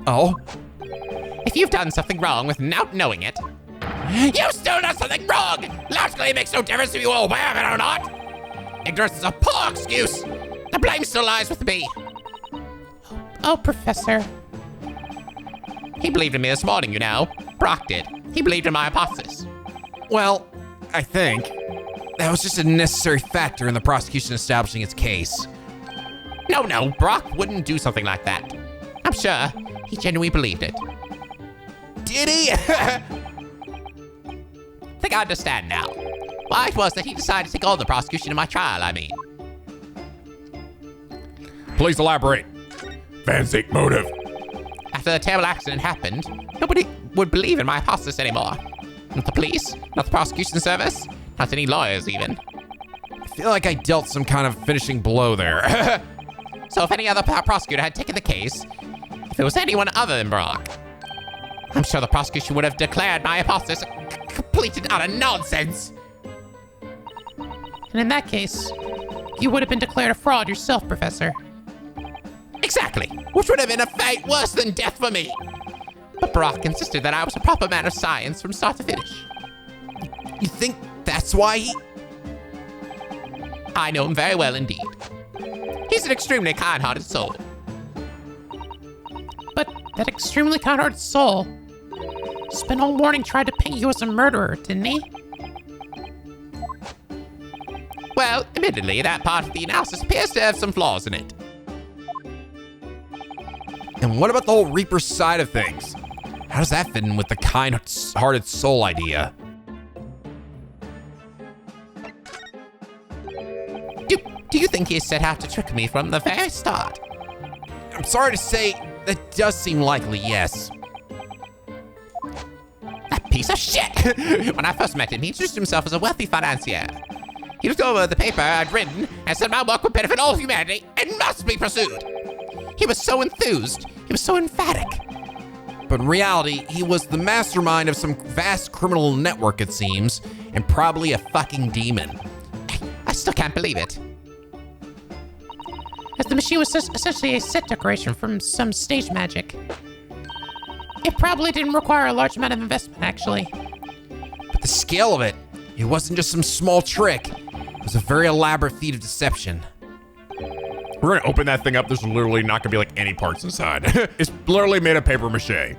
Oh? If you've done something wrong without knowing it, you've still done something wrong! Logically, it makes no difference if you are aware of it or not. Ignorance is a poor excuse. The blame still lies with me. Oh, Professor. He believed in me this morning, you know. Brock did. He believed in my hypothesis. Well, I think that was just a necessary factor in the prosecution establishing its case. No, Brock wouldn't do something like that. I'm sure he genuinely believed it. Did he? I think I understand now. Why it was that he decided to take all the prosecution in my trial, I mean. Please elaborate. Fancy motive. After the terrible accident happened, nobody would believe in my hypothesis anymore. Not the police, not the prosecution service, not any lawyers even. I feel like I dealt some kind of finishing blow there. So if any other prosecutor had taken the case, if it was anyone other than Brock, I'm sure the prosecution would have declared my hypothesis complete and utter nonsense. And in that case, you would have been declared a fraud yourself, Professor. Exactly, which would have been a fate worse than death for me. But Brock insisted that I was a proper man of science from start to finish. You think that's why he... I know him very well indeed. He's an extremely kind-hearted soul. But that extremely kind-hearted soul spent all morning trying to paint you as a murderer, didn't he? Well, admittedly, that part of the analysis appears to have some flaws in it. And what about the whole Reaper side of things? How does that fit in with the kind-hearted soul idea? Do you think he set out to trick me from the very start? I'm sorry to say, that does seem likely, yes. That piece of shit! When I first met him, he introduced himself as a wealthy financier. He looked over the paper I'd written and said my work would benefit all of humanity and must be pursued. He was so enthused. He was so emphatic. But in reality, he was the mastermind of some vast criminal network, it seems, and probably a fucking demon. I still can't believe it. As the machine was essentially a set decoration from some stage magic. It probably didn't require a large amount of investment, actually. But the scale of it, it wasn't just some small trick. It was a very elaborate feat of deception. We're gonna open that thing up. There's literally not gonna be like any parts inside. It's literally made of paper mache.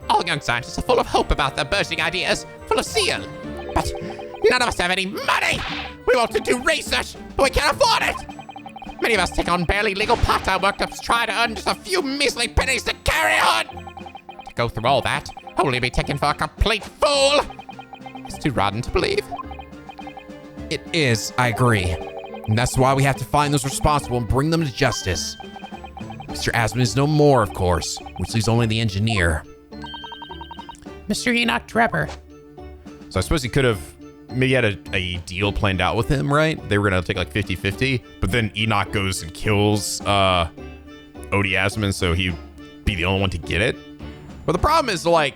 All young scientists are full of hope about their bursting ideas, full of zeal. But none of us have any money. We want to do research, but we can't afford it. Many of us take on barely legal part-time work to try to earn just a few measly pennies to carry on. To go through all that, only be taken for a complete fool. It's too rotten to believe. It is, I agree. And that's why we have to find those responsible and bring them to justice. Mr. Asman is no more, of course, which leaves only the engineer. Mr. Enoch Drebber. So I suppose he could have maybe had a deal planned out with him, right? They were gonna take like 50-50, but then Enoch goes and kills Odie Asman, so he'd be the only one to get it. But the problem is, like,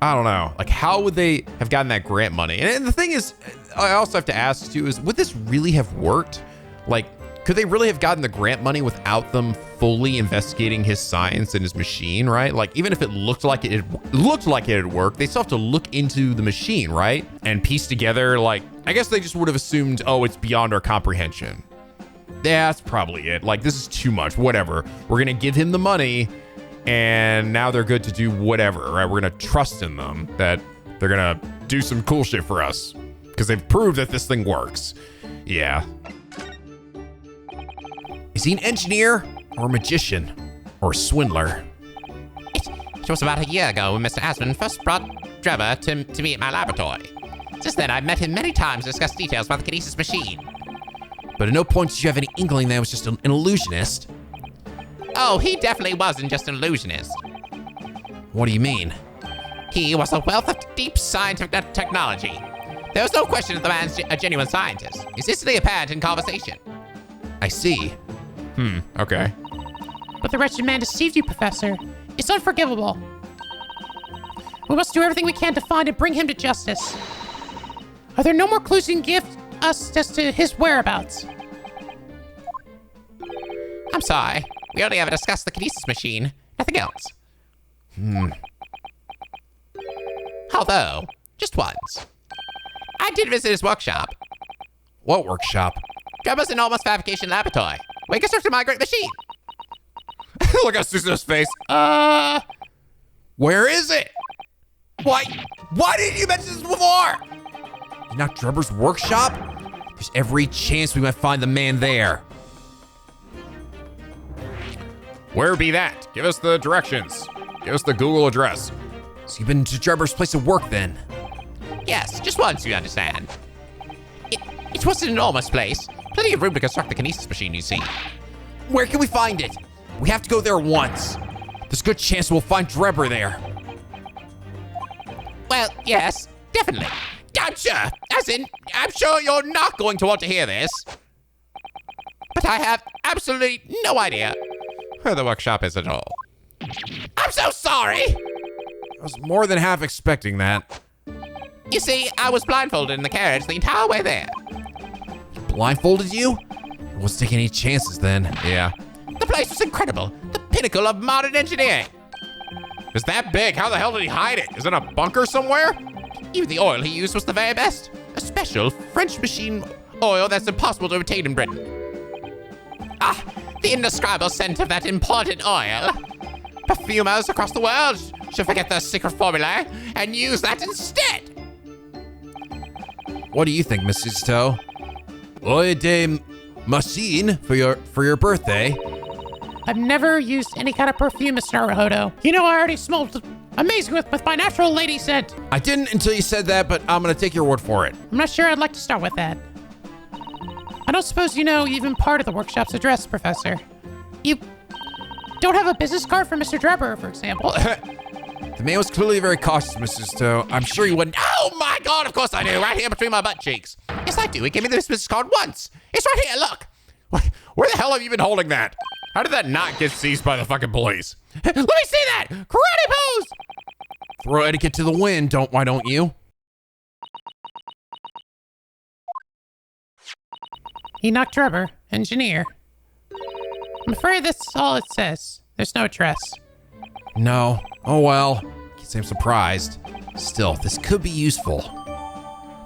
I don't know, like, how would they have gotten that grant money? And the thing is, I also have to ask too, is would this really have worked? Like, could they really have gotten the grant money without them fully investigating his science and his machine, right? Like, even if it looked like it had worked, they still have to look into the machine, right? And piece together, like, I guess they just would have assumed, oh, it's beyond our comprehension. Yeah, that's probably it. Like, this is too much, whatever. We're gonna give him the money, and now they're good to do whatever, right? We're gonna trust in them that they're gonna do some cool shit for us because they've proved that this thing works. Yeah. Is he an engineer or a magician or a swindler? It was about a year ago when Mr. Asman first brought Drebber to me at my laboratory. Since then, I've met him many times to discuss details about the kinesis machine. But at no point did you have any inkling that it was just an illusionist. Oh, he definitely wasn't just an illusionist. What do you mean? He was a wealth of deep scientific technology. There was no question that the man's a genuine scientist. It's instantly apparent in conversation. I see. Okay. But the wretched man deceived you, Professor. It's unforgivable. We must do everything we can to find and bring him to justice. Are there no more clues you can give us as to his whereabouts? I'm sorry. We only ever discussed the kinesis machine. Nothing else. Although, just once. I did visit his workshop. What workshop? Drebber's enormous fabrication laboratory. We constructed my great machine. Look at Susan's face. Where is it? Why didn't you mention this before? Enoch Drebber's workshop? There's every chance we might find the man there. Where be that? Give us the directions. Give us the Google address. So you've been to Drebber's place of work then? Yes, just once, you understand. It was an enormous place. Plenty of room to construct the kinesis machine, you see. Where can we find it? We have to go there once. There's a good chance we'll find Drebber there. Well, yes, definitely. I'm sure. As in, I'm sure you're not going to want to hear this. But I have absolutely no idea where the workshop is at all. I'm so sorry! I was more than half expecting that. You see, I was blindfolded in the carriage the entire way there. Blindfolded you? I wasn't taking any chances then. Yeah. The place was incredible. The pinnacle of modern engineering. It's that big. How the hell did he hide it? Is it a bunker somewhere? Even the oil he used was the very best. A special French machine oil that's impossible to obtain in Britain. Ah, the indescribable scent of that imported oil. Perfumers across the world should forget their secret formula and use that instead. What do you think, Mrs. Toe? Oil de machine for your birthday? I've never used any kind of perfume, Mr. Naruhodo. You know, I already smelled amazing with my natural lady scent. I didn't until you said that, but I'm gonna take your word for it. I'm not sure I'd like to start with that. I don't suppose you know even part of the workshop's address, Professor. You don't have a business card for Mr. Drebber, for example. The man was clearly very cautious, Mrs. Toe. I'm sure he wouldn't. Oh my God, of course I do. Right here between my butt cheeks. Yes, I do. He gave me this business card once. It's right here, look. Where the hell have you been holding that? How did that not get seized by the fucking police? Let me see that. Karate pose. Throw etiquette to the wind, why don't you? Enoch Drebber, engineer. I'm afraid that's all it says. There's no address. No. Oh well. Can't say I'm surprised. Still, this could be useful.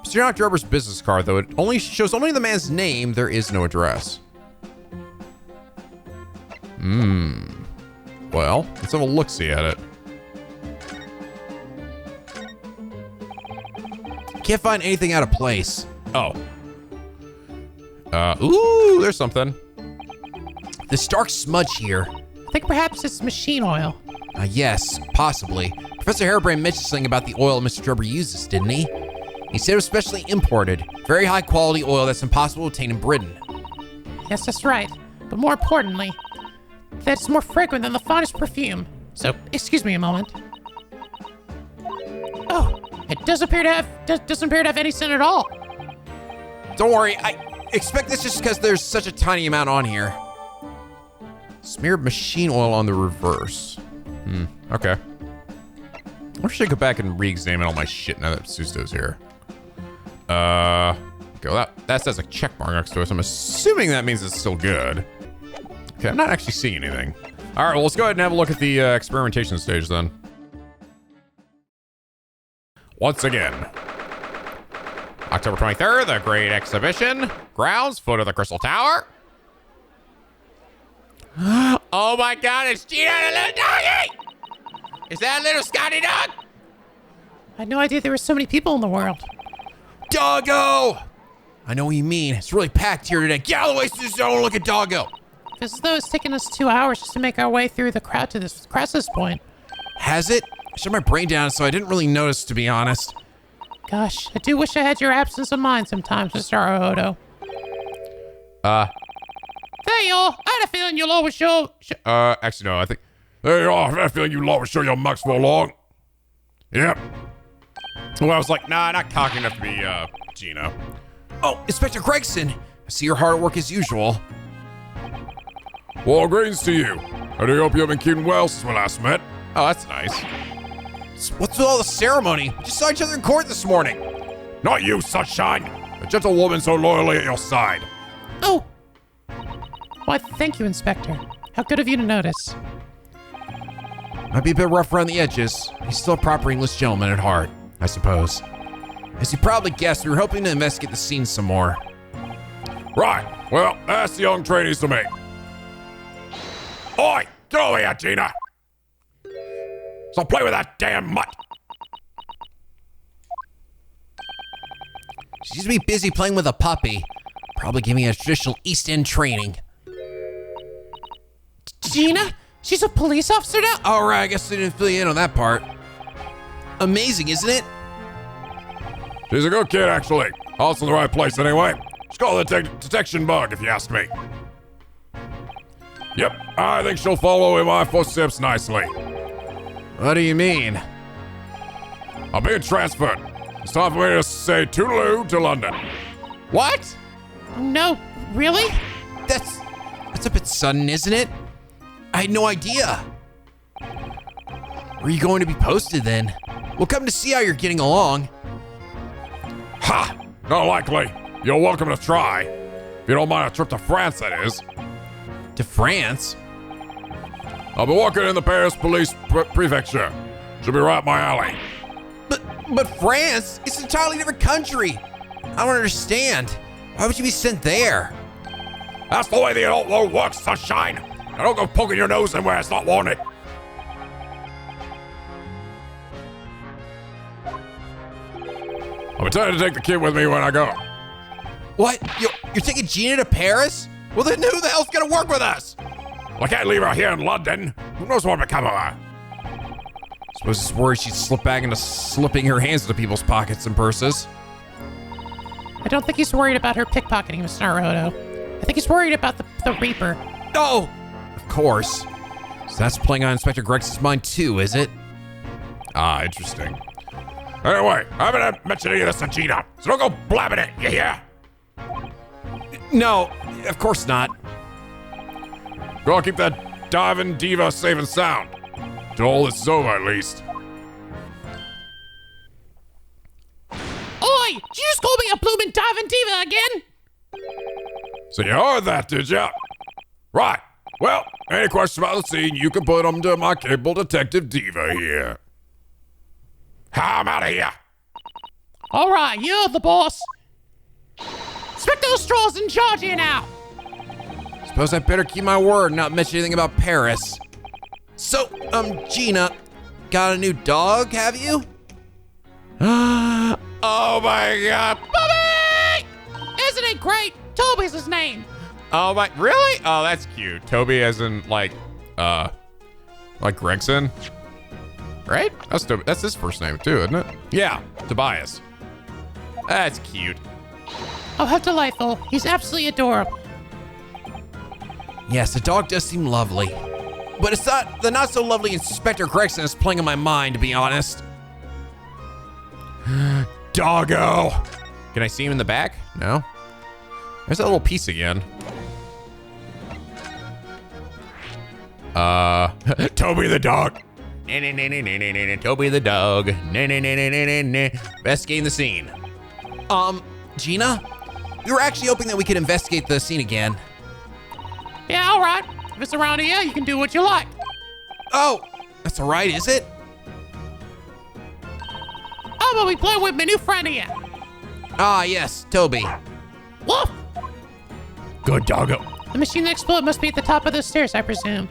Mr. Enoch Drebber's business card, though, it only shows only the man's name. There is no address. Well, let's have a look-see at it. can't find anything out of place. Oh. Ooh, there's something. This dark smudge here. I think perhaps it's machine oil. Yes, possibly. Professor Harebrant mentioned something about the oil Mr. Drebber uses, didn't he? He said it was specially imported, very high quality oil that's impossible to obtain in Britain. Yes, that's right. But more importantly, that it's more fragrant than the finest perfume. So, excuse me a moment. Oh, it doesn't appear to have any scent at all. Don't worry, I expect this just because there's such a tiny amount on here. Smeared machine oil on the reverse. Okay. I should go back and re-examine all my shit now that Susto's here. Okay, well that says a check mark next to it, so I'm assuming that means it's still good. Okay, I'm not actually seeing anything. All right, well, let's go ahead and have a look at the experimentation stage then. Once again, October 23rd, the Great Exhibition grounds, foot of the Crystal Tower. Oh my God, it's Gina and a little doggy! Is that a little Scotty dog? I had no idea there were so many people in the world. Doggo! I know what you mean. It's really packed here today. Get out of the way, Susan. I don't look at Doggo. It's as though it's taken us 2 hours just to make our way through the crowd to this point. Has it? I shut my brain down, so I didn't really notice, to be honest. Gosh, I do wish I had your absence of mind sometimes, Mr. Aruhodo. There you are. I had a feeling you'll always show... Actually, no, I think... There you are. I have a feeling you'll always show your mucks for long. Yep. Well, I was like, nah, not cocky enough to be, Gina. Oh, Inspector Gregson. I see you're hard at work as usual. Well, greetings to you. I do hope you have been keeping well since we last met. Oh, that's nice. What's with all the ceremony? We just saw each other in court this morning. Not you, sunshine. A gentlewoman so loyally at your side. Oh! Why, thank you, Inspector. How good of you to notice. Might be a bit rough around the edges. He's still a proper English gentleman at heart, I suppose. As you probably guessed, we were hoping to investigate the scene some more. Right. Well, ask the young trainees to me. Oi! Get over here, Gina! So play with that damn mutt! She seems to be busy playing with a puppy. Probably giving a traditional East End training. Gina? She's a police officer now? All right, I guess I didn't fill you in on that part. Amazing, isn't it? She's a good kid, actually. Also in the right place, anyway. She's got the detection bug, if you ask me. Yep, I think she'll follow in my footsteps nicely. What do you mean? I'm being transferred. It's time for me to say toodaloo to London. What? No, really? That's a bit sudden, isn't it? I had no idea. Where are you going to be posted then? We'll come to see how you're getting along. Ha! Not likely. You're welcome to try. If you don't mind a trip to France, that is. To France? I'll be working in the Paris Police Prefecture. Should be right up my alley. But France? It's an entirely different country. I don't understand. Why would you be sent there? That's the way the adult world works, sunshine. Now don't go poking your nose in where it's not wanted. I'm intending to take the kid with me when I go. What? You're taking Gina to Paris? Well, then who the hell's gonna work with us? Well, I can't leave her here in London. Who knows what will become of her? Suppose it's worried she'd slip back into slipping her hands into people's pockets and purses. I don't think he's worried about her pickpocketing, Mr. Naruto. I think he's worried about the Reaper. Oh! Of course. So that's playing on Inspector Gregson's mind too, is it? Ah, interesting. Anyway, I haven't mentioned any of this to Gina, so don't go blabbing it, you hear? No, of course not. Go keep that diving diva safe and sound. Till all this is over, at least. Oi! Did you just call me a bloomin' diving diva again? So you heard that, did ya? Right. Well, any questions about the scene, you can put them to my capable detective diva here. I'm out of here. All right, you're the boss. Inspector Straw's in charge here now. Suppose I better keep my word and not mention anything about Paris. So, Gina, got a new dog, have you? Oh my God. Bobby! Isn't it great? Toby's his name. Oh my, really? Oh, that's cute. Toby as in like Gregson, right? That's Toby. That's his first name too, isn't it? Yeah, Tobias. That's cute. Oh, how delightful. He's absolutely adorable. Yes, the dog does seem lovely. But it's not the not so lovely Inspector Gregson is playing on my mind, to be honest. Doggo. Can I see him in the back? No. There's that little piece again. Toby the dog. Toby the dog. Investigating the scene. Gina? We were actually hoping that we could investigate the scene again. Yeah, all right. If it's around here, you can do what you like. Oh, that's all right, is it? I'm gonna be playing with my new friend here. Ah, yes, Toby. Woof! Good doggo. The machine that exploded must be at the top of those stairs, I presume.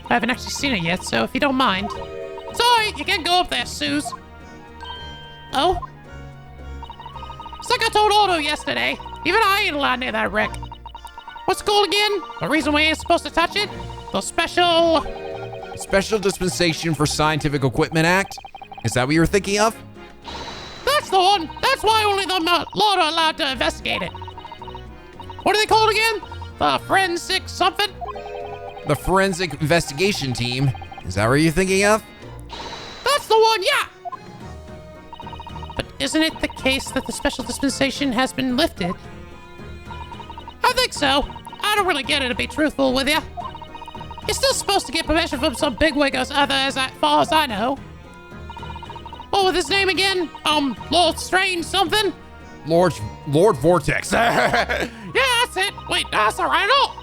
I haven't actually seen it yet, so if you don't mind. Sorry, you can't go up there, Suze. Oh? It's like I told Otto yesterday. Even I ain't allowed near that wreck. What's it called again? The reason we ain't supposed to touch it? The special Dispensation for Scientific Equipment Act? Is that what you were thinking of? That's the one. That's why only the Lord are allowed to investigate it. What are they called again? The forensic something? The Forensic Investigation Team. Is that what you're thinking of? That's the one, yeah! But isn't it the case that the special dispensation has been lifted? I think so. I don't really get it, to be truthful with you. You're still supposed to get permission from some bigwig as far as I know. What was his name again? Lord Strange something? Lord Vortex. Yeah, that's it. Wait, that's all right. Oh.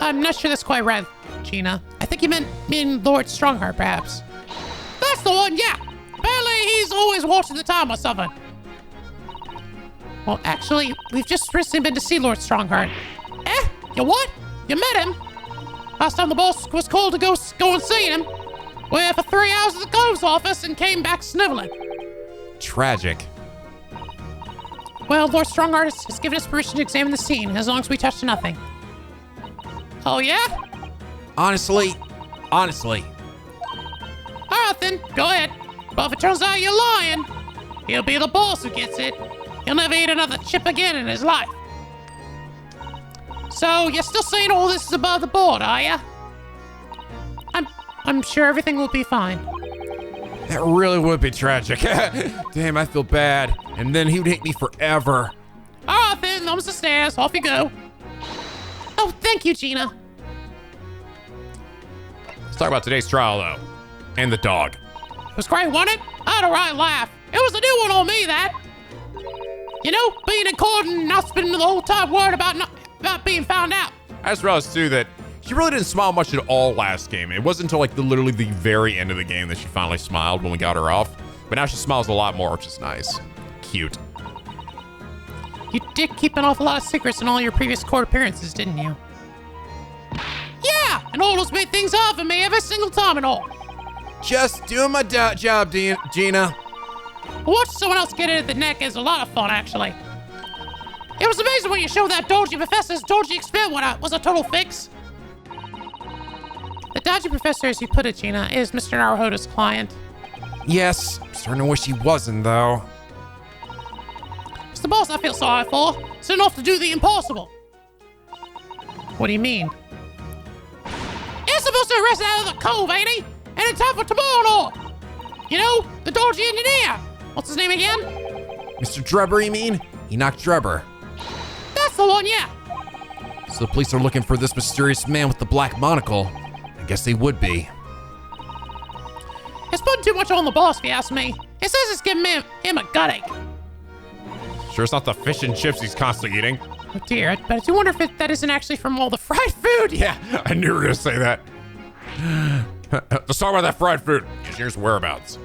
I'm not sure that's quite right, Gina. I think you meant Lord Strongheart, perhaps. That's the one, yeah. Apparently he's always watching the time or something. Well, actually, we've just recently been to see Lord Strongheart. Eh? You what? You met him? Last time the boss was called to go and see him. We were for 3 hours at the Cove's office and came back sniveling. Tragic. Well, Lord Strongheart has given us permission to examine the scene, as long as we touch nothing. Oh, yeah? Honestly. All right, then. Go ahead. But if it turns out you're lying, he'll be the boss who gets it. He'll never eat another chip again in his life. So, you're still saying all this is above the board, are ya? I'm sure everything will be fine. That really would be tragic. Damn, I feel bad. And then he would hate me forever. All right, then. Thumbs the stairs. Off you go. Oh, thank you, Gina. Let's talk about today's trial, though. And the dog. It was great, wasn't it? I had a right laugh. It was a new one on me, that. You know, being in court and not spending the whole time worried about being found out. I just realized, too, that she really didn't smile much at all last game. It wasn't until, like, literally the very end of the game that she finally smiled when we got her off. But now she smiles a lot more, which is nice. Cute. You did keep an awful lot of secrets in all your previous court appearances, didn't you? Yeah, and all those made things hard for me every single time and all. Just doing my job, Gina. Watching someone else get it at the neck is a lot of fun, actually. It was amazing when you showed that dodgy professor's dodgy experiment was a total fix. The dodgy professor, as you put it, Gina, is Mr. Naruhodo's client. Yes, starting to wish he wasn't, though. It's the boss I feel sorry for. Sent off to do the impossible. What do you mean? He's supposed to arrest out of the cove, ain't he? And in time for tomorrow and all. You know, the dodgy engineer. What's his name again? Mr. Drebber, you mean? Enoch Drebber. That's the one, yeah. So the police are looking for this mysterious man with the black monocle. I guess they would be. It's putting too much on the boss, if you ask me. It says it's giving him a gut ache. Sure it's not the fish and chips he's constantly eating. Oh dear, but I do wonder if that isn't actually from all the fried food. Yeah, I knew you were gonna say that. Let's talk about that fried food. Engineer's whereabouts.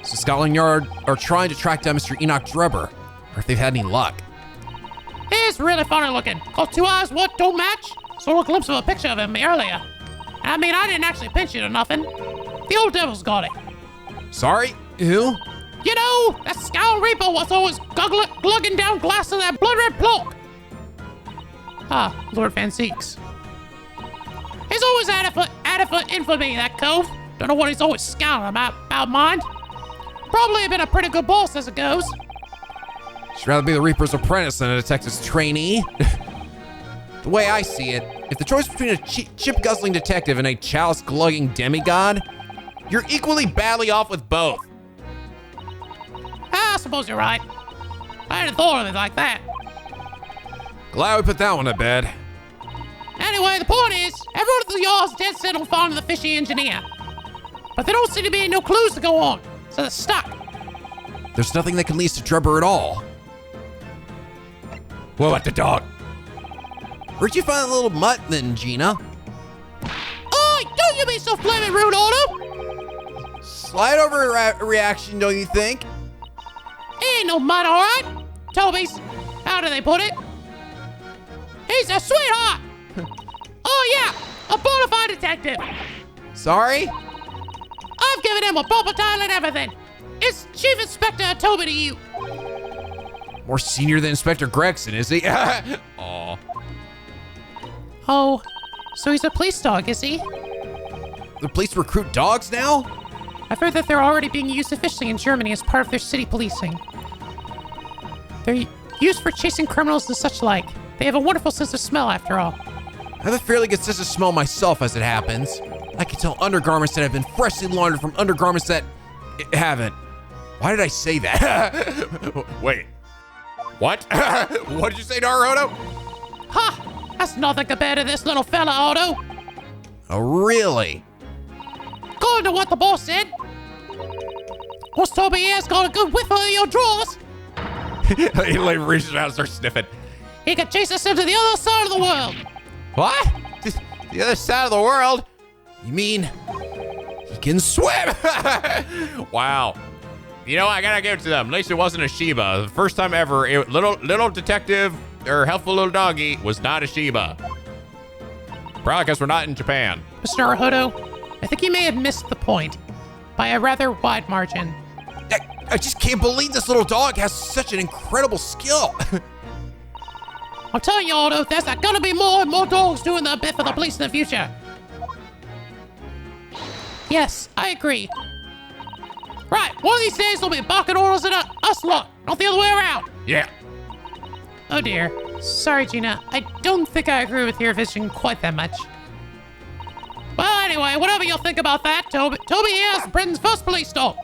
So Scotland Yard are trying to track down Mr. Enoch Drebber, or if they've had any luck. He's really funny looking. Got 2 eyes, what, don't match? Saw a glimpse of a picture of him earlier. I mean, I didn't actually pinch it or nothing. The old devil's got it. Sorry? Who? You know, that Skull Reaper was always glugging down glass of that blood-red cloak. Ah, Lord Van Zeeks. He's always at it for infamy, that cove. Don't know what he's always scowling about mind. Probably been a pretty good boss as it goes. Should rather be the Reaper's apprentice than a detective's trainee. The way I see it, if the choice between a chip-guzzling detective and a chalice-glugging demigod, you're equally badly off with both. I suppose you're right. I hadn't thought of it like that. Glad we put that one to bed. Anyway, the point is, everyone at the yard's dead set on finding the fishy engineer. But there don't seem to be no clues to go on, so they're stuck. There's nothing that can lead to Trevor at all. What about the dog? Where'd you find the little mutt then, Gina? Oi, don't you be so flaming rude, Otto! Slight overreaction, don't you think? Ain't no mutt, all right? Toby's, how do they put it? He's a sweetheart! Oh yeah, a bona fide detective. Sorry? I've given him a proper title and everything. It's Chief Inspector Toby to you. More senior than Inspector Gregson, is he? Aw. Oh, so he's a police dog, is he? The police recruit dogs now? I've heard that they're already being used officially in Germany as part of their city policing. They're used for chasing criminals and such like. They have a wonderful sense of smell, after all. I have a fairly good sense of smell myself as it happens. I can tell undergarments that have been freshly laundered from undergarments that haven't. Why did I say that? Wait. What? What did you say, Naruto? Ha! That's nothing compared to this little fella, Otto. Oh, really? According to what the boss said. Once Toby here's got a good whiff of your drawers, He like reaches out and starts sniffing. he can chase us into the other side of the world. What? The other side of the world? You mean he can swim? Wow. You know, I gotta give it to them. At least it wasn't a Shiba. The first time ever, little detective or helpful little doggy was not a Shiba. Probably because we're not in Japan. Mr. Naruto, I think you may have missed the point by a rather wide margin. I just can't believe this little dog has such an incredible skill. I'm telling you, Otto, there's gonna be more and more dogs doing the bit for the police in the future. Yes, I agree. Right, one of these days there'll be barking orders at us lot, not the other way around. Yeah. Oh dear. Sorry, Gina. I don't think I agree with your vision quite that much. Well, anyway, whatever you'll think about that, Toby here is Britain's first police dog.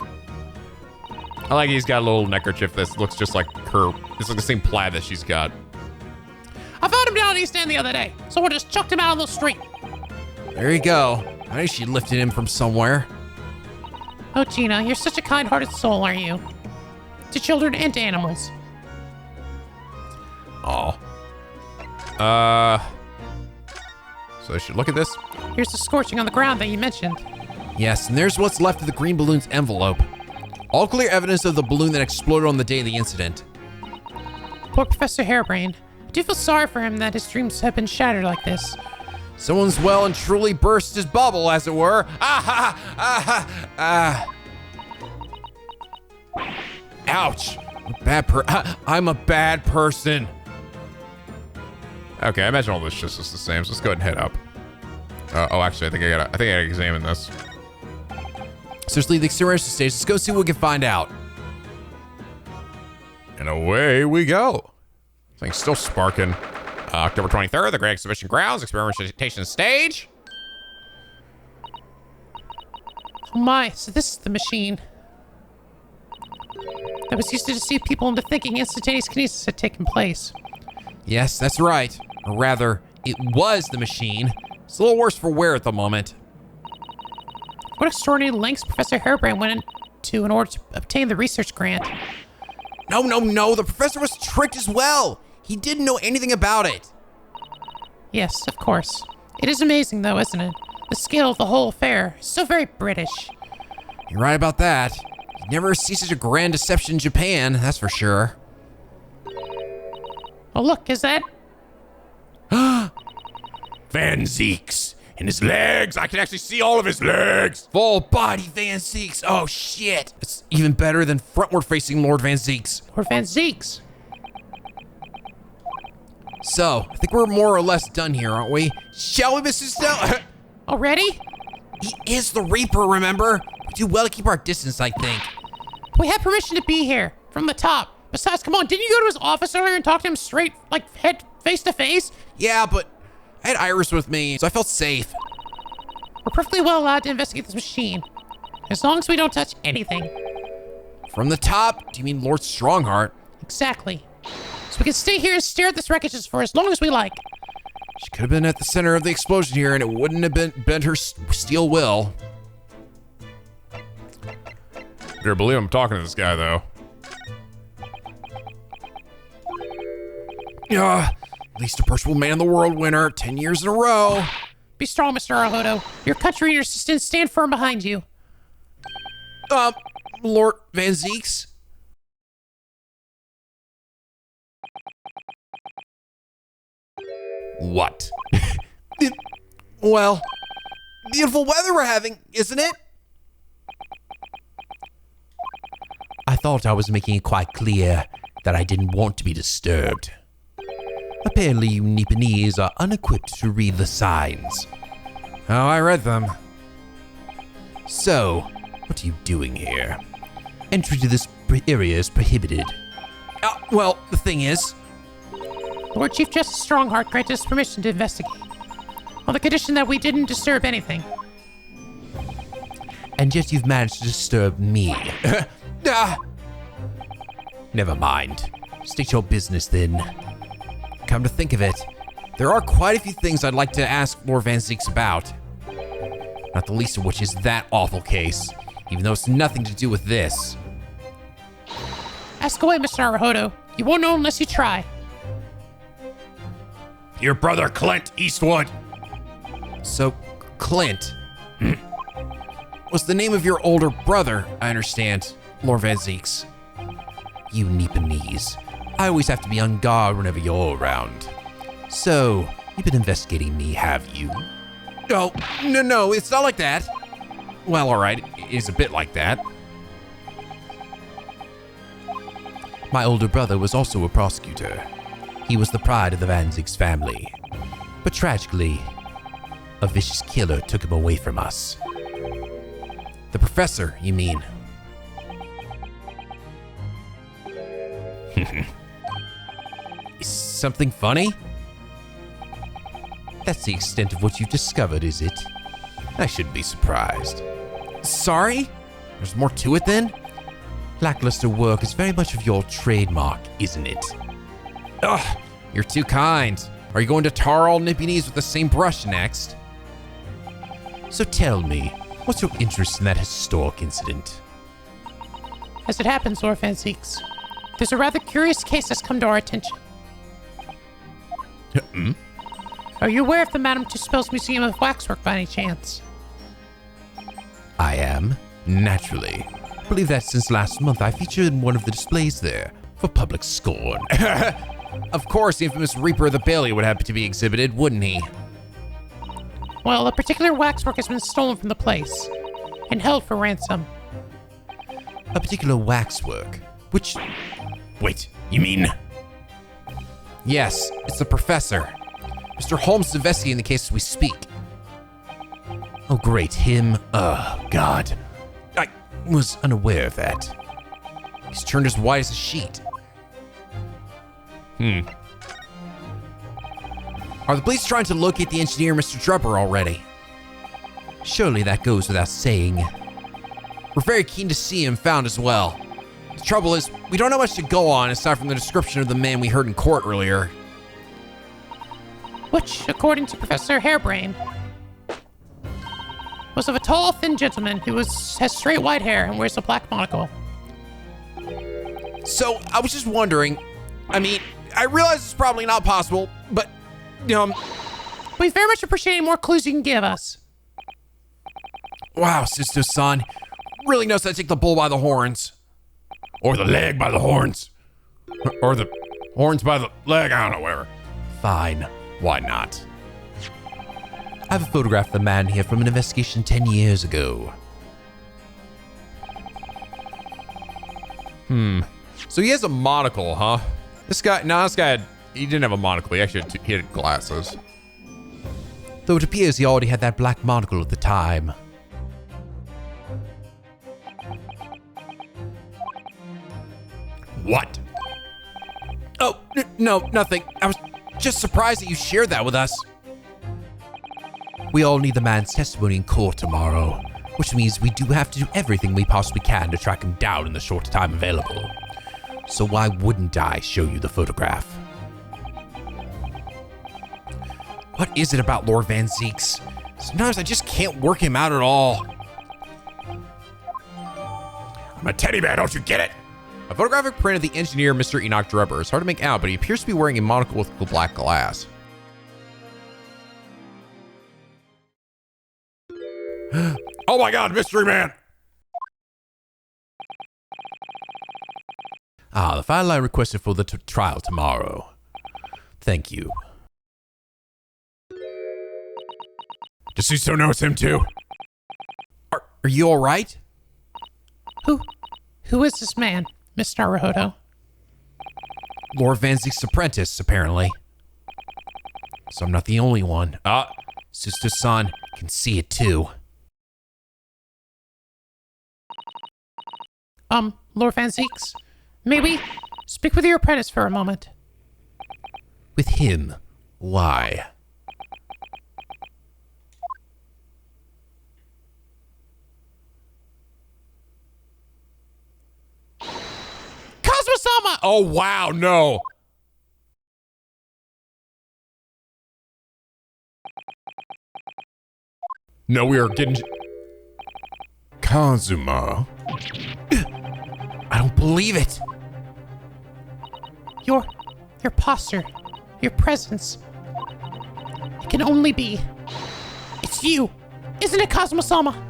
I like he's got a little neckerchief that looks just like her. It's like the same plaid that she's got. I found him down East End the other day, so I just chucked him out on the street. There you go. I knew she lifted him from somewhere. Oh, Gina, you're such a kind-hearted soul, aren't you? To children and to animals. Oh. So I should look at this. Here's the scorching on the ground that you mentioned. Yes, and there's what's left of the green balloon's envelope. All clear evidence of the balloon that exploded on the day of the incident. Poor Professor Hairbrain. I do feel sorry for him that his dreams have been shattered like this. Someone's well and truly burst his bubble, as it were. Ouch. I'm a bad person. Okay, I imagine all this just is the same. So let's go ahead and head up. Oh, actually, I think I gotta examine this. So let's leave the experimentation stage. Let's go see what we can find out. And away we go. Thing's still sparking. October 23rd, the Great Exhibition Grounds, Experimentation Stage. Oh my, so this is the machine that was used to deceive people into thinking instantaneous kinesis had taken place. Yes, that's right. Or rather, it was the machine. It's a little worse for wear at the moment. What extraordinary lengths Professor Hairbrain went into in order to obtain the research grant. No. The professor was tricked as well. He didn't know anything about it. Yes, of course. It is amazing, though, isn't it? The scale of the whole affair is so very British. You're right about that. You never see such a grand deception in Japan, that's for sure. Oh, look, is that? Van Zeeks, And his legs, I can actually see all of his legs. Full body Van Zeeks. Oh shit. It's even better than frontward facing Lord Van Zeeks. Or Van Zeeks. So, I think we're more or less done here, aren't we? Shall we, Mr. Snow? Already? He is the Reaper, remember? We do well to keep our distance, I think. We had permission to be here from the top. Besides, come on, didn't you go to his office earlier and talk to him straight, like face to face? Yeah, but I had Iris with me, so I felt safe. We're perfectly well allowed to investigate this machine, as long as we don't touch anything. From the top? Do you mean Lord Strongheart? Exactly. So we can stay here and stare at this wreckage for as long as we like. She could have been at the center of the explosion here, and it wouldn't have bent her steel will. Better believe I'm talking to this guy, though. At least approachable man in the world winner, 10 years in a row. Be strong, Mr. Arahodo. Your country and your assistants stand firm behind you. Lord Van Zeeks? What? Well, beautiful weather we're having, isn't it? I thought I was making it quite clear that I didn't want to be disturbed. Apparently, you Nipponese are unequipped to read the signs. Oh, I read them. So, what are you doing here? Entry to this area is prohibited. Well, the thing is... Lord Chief Justice Strongheart granted us permission to investigate, on the condition that we didn't disturb anything. And yet you've managed to disturb me. Never mind. State your business then. Come to think of it, there are quite a few things I'd like to ask Lord Van Zeeks about. Not the least of which is that awful case, even though it's nothing to do with this. Ask away, Mr. Arahodo. You won't know unless you try. Your brother Clint Eastwood. So, Clint was the name of your older brother, I understand, Lord Van Zeeks. You Nipponese. I always have to be on guard whenever you're around. So, you've been investigating me, have you? Oh, no, it's not like that. Well, all right, it is a bit like that. My older brother was also a prosecutor. He was the pride of the Van Zeeks family. But tragically, a vicious killer took him away from us. The professor, you mean? Is something funny? That's the extent of what you've discovered, is it? I shouldn't be surprised. Sorry? There's more to it then? Lackluster work is very much of your trademark, isn't it? Ugh, you're too kind. Are you going to tar all Nipponese with the same brush next? So tell me, what's your interest in that historic incident? As it happens, Lord Van Zeeks, there's a rather curious case that's come to our attention. Are you aware of the Madame Tussauds Museum of Waxwork by any chance? I am, naturally. I believe that since last month I featured in one of the displays there for public scorn. Of course, the infamous Reaper of the Bailey would have to be exhibited, wouldn't he? Well, a particular waxwork has been stolen from the place and held for ransom. A particular waxwork? Which... Wait, you mean? Yes, it's the professor. Mr. Holmes is investigating the case as we speak. Oh, great, him. Oh, God. I was unaware of that. He's turned as white as a sheet. Are the police trying to locate the engineer, Mr. Drupper, already? Surely that goes without saying. We're very keen to see him found as well. The trouble is, we don't have much to go on aside from the description of the man we heard in court earlier. Which, according to Professor Hairbrain, was of a tall, thin gentleman who has straight white hair and wears a black monocle. So, I was just wondering, I mean, I realize it's probably not possible, but, We very much appreciate any more clues you can give us. Wow, Sisto-san really knows how to take the bull by the horns. Or the leg by the horns. Or the horns by the leg, I don't know, whatever. Fine, why not? I have a photograph of the man here from an investigation 10 years ago. So he has a monocle, huh? This guy, he didn't have a monocle. He actually he had glasses. Though it appears he already had that black monocle at the time. What? Oh, no, nothing. I was just surprised that you shared that with us. We all need the man's testimony in court tomorrow, which means we do have to do everything we possibly can to track him down in the short time available. So why wouldn't I show you the photograph? What is it about Lord Van Zeeks? Sometimes I just can't work him out at all. I'm a teddy bear, don't you get it? A photographic print of the engineer, Mr. Enoch Drebber. It's hard to make out, but he appears to be wearing a monocle with black glass. Oh my god, mystery man! Ah, the file I requested for the trial tomorrow. Thank you. Does he still know it's him too? Are you all right? Who is this man, Miss Naruhodo? Lord Van Zeek's apprentice, apparently. So I'm not the only one. Sister-san can see it too. Lord Van Zeeks, may we speak with your apprentice for a moment? With him? Why? KAZUMA-SAMA! Oh wow, no! No, we are getting... Kazuma? I don't believe it. Your posture, your presence. It can only be. It's you, isn't it, KAZUMA-SAMA?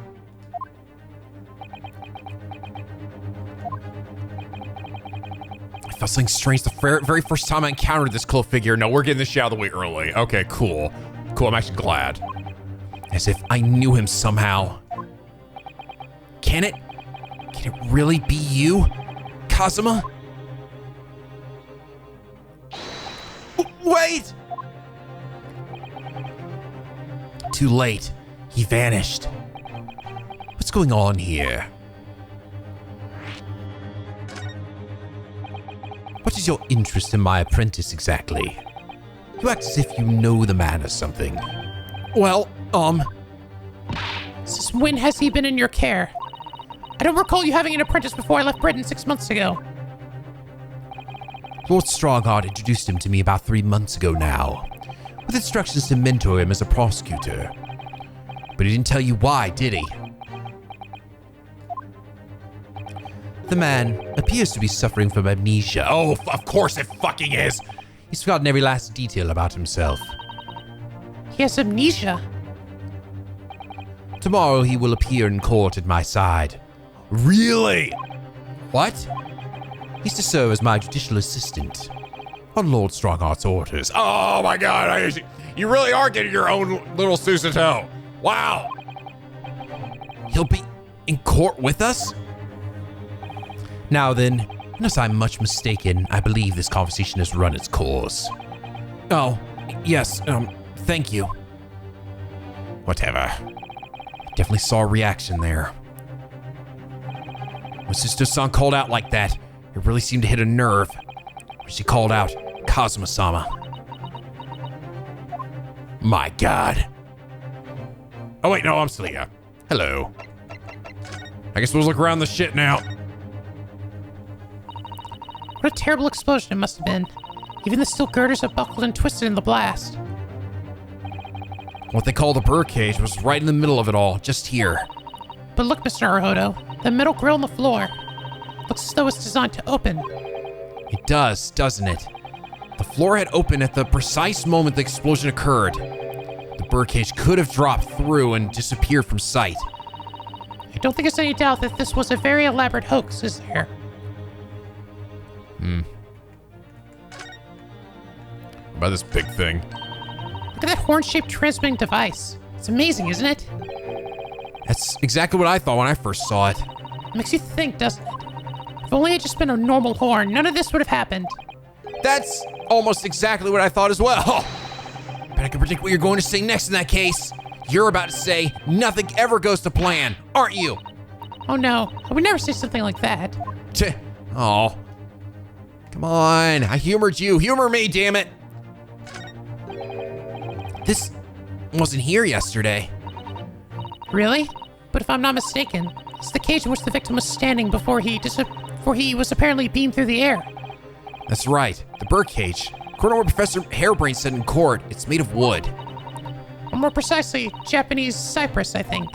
I felt something strange the very first time I encountered this cloak figure. No, we're getting this shit out of the way early. Okay, cool. Cool, I'm actually glad. As if I knew him somehow. Can it really be you, Kazuma? Wait! Too late. He vanished. What's going on here? What is your interest in my apprentice exactly? You act as if you know the man or something. Well, Since when has he been in your care? I don't recall you having an apprentice before I left Britain 6 months ago. Lord Strongheart introduced him to me about 3 months ago now, with instructions to mentor him as a prosecutor. But he didn't tell you why, did he? The man appears to be suffering from amnesia. Oh, of course it fucking is! He's forgotten every last detail about himself. He has amnesia. Tomorrow he will appear in court at my side. Really? What? He's to serve as my judicial assistant, on Lord Strongheart's orders. Oh my god, you really are getting your own little Susato. Wow. He'll be in court with us? Now then, unless I'm much mistaken, I believe this conversation has run its course. Oh, yes, thank you. Whatever. Definitely saw a reaction there. When Sister-san called out like that, it really seemed to hit a nerve. When she called out, KAZUMA-SAMA. My god. Oh wait, no, I'm still here. Hello. I guess we'll look around the shit now. What a terrible explosion it must have been. Even the steel girders have buckled and twisted in the blast. What they call the birdcage was right in the middle of it all, just here. But look, Mr. Naruhodo, the metal grill on the floor. Looks as though it's designed to open. It does, doesn't it? The floor had opened at the precise moment the explosion occurred. The birdcage could have dropped through and disappeared from sight. I don't think there's any doubt that this was a very elaborate hoax, is there? About this big thing. Look at that horn-shaped transmitting device. It's amazing, isn't it? That's exactly what I thought when I first saw it. Makes you think, doesn't it? If only it had just been a normal horn, none of this would have happened. That's almost exactly what I thought as well. But I can predict what you're going to say next in that case. You're about to say nothing ever goes to plan, aren't you? Oh no, I would never say something like that. Oh. Come on, I humored you. Humor me, damn it. This wasn't here yesterday. Really? But if I'm not mistaken, it's the cage in which the victim was standing before he was apparently beamed through the air. That's right, the bird cage. According to what Professor Hairbrain said in court, it's made of wood. Or more precisely, Japanese cypress, I think.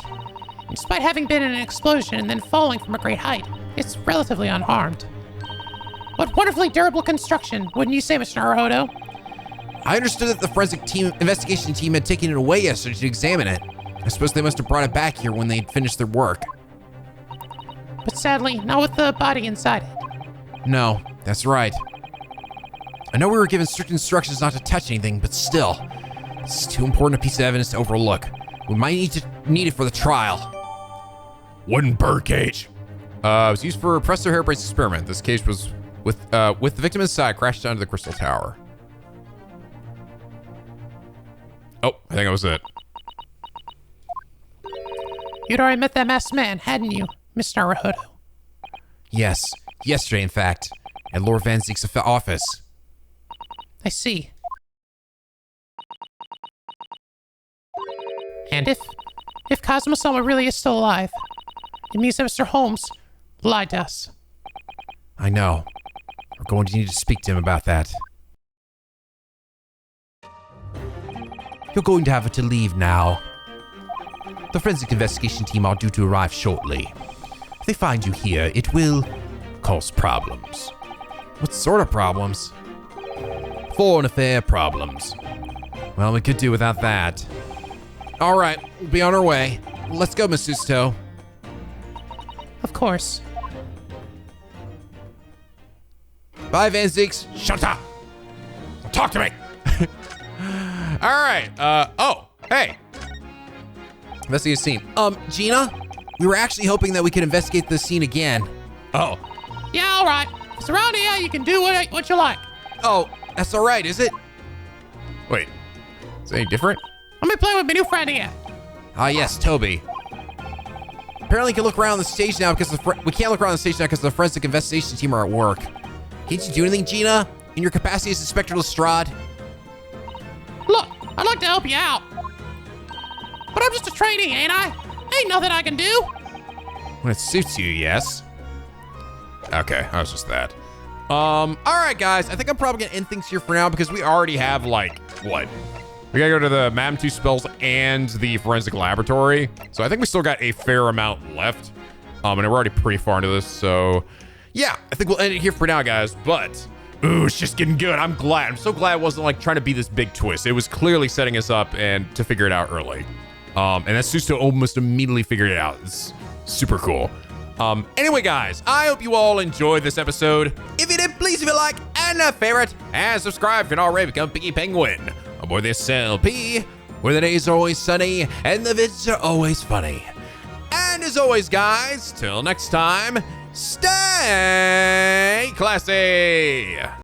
Despite having been in an explosion and then falling from a great height, it's relatively unharmed. What wonderfully durable construction, wouldn't you say, Mr. Naruhodo? I understood that the forensic investigation team had taken it away yesterday to examine it. I suppose they must have brought it back here when they'd finished their work. But sadly, not with the body inside it. No, that's right. I know we were given strict instructions not to touch anything, but still, this is too important a piece of evidence to overlook. We might need it for the trial. Wooden bird cage. It was used for Professor Hairbrain's experiment. This cage was with the victim inside crashed down to the crystal tower. Oh, I think that was it. You'd already met that masked man, hadn't you, Mr. Naruhodo? Yes, yesterday, in fact, at Lord Van Zeek's office. I see. And if KAZUMA-SAMA really is still alive, it means that Mr. Holmes lied to us. I know. We're going to need to speak to him about that. You're going to have to leave now. The forensic investigation team are due to arrive shortly. If they find you here, it will cause problems. What sort of problems? Foreign affair problems. Well, we could do without that. All right, we'll be on our way. Let's go, Miss Susto. Of course. Bye, Van Zeeks. Shut up! Talk to me! All right. Oh, hey. Investigate scene. Gina, we were actually hoping that we could investigate this scene again. Oh. Yeah, all right. It's around here. You can do what you like. Oh, that's all right, is it? Wait. Is it any different? Let me play with my new friend here. Ah, yes, Toby. Apparently, you can look around the stage now because we can't look around the stage now because the forensic investigation team are at work. Can't you do anything, Gina? In your capacity as Inspector Lestrade? Look, I'd like to help you out. But I'm just a trainee, ain't I? Ain't nothing I can do. When it suits you, yes. Okay, that was just that. All right, guys. I think I'm probably gonna end things here for now because we already have like what? We gotta go to the Madame 2 Spells and the Forensic Laboratory. So I think we still got a fair amount left. And we're already pretty far into this. So yeah, I think we'll end it here for now, guys. But ooh, it's just getting good. I'm glad. I'm so glad it wasn't like trying to be this big twist. It was clearly setting us up and to figure it out early. And that Susto almost immediately figured it out. It's super cool. Anyway, guys, I hope you all enjoyed this episode. If you did, please leave a like and a favorite and subscribe if you're not already become Piggy Penguin aboard this LP, where the days are always sunny and the vids are always funny. And as always, guys, till next time, stay classy.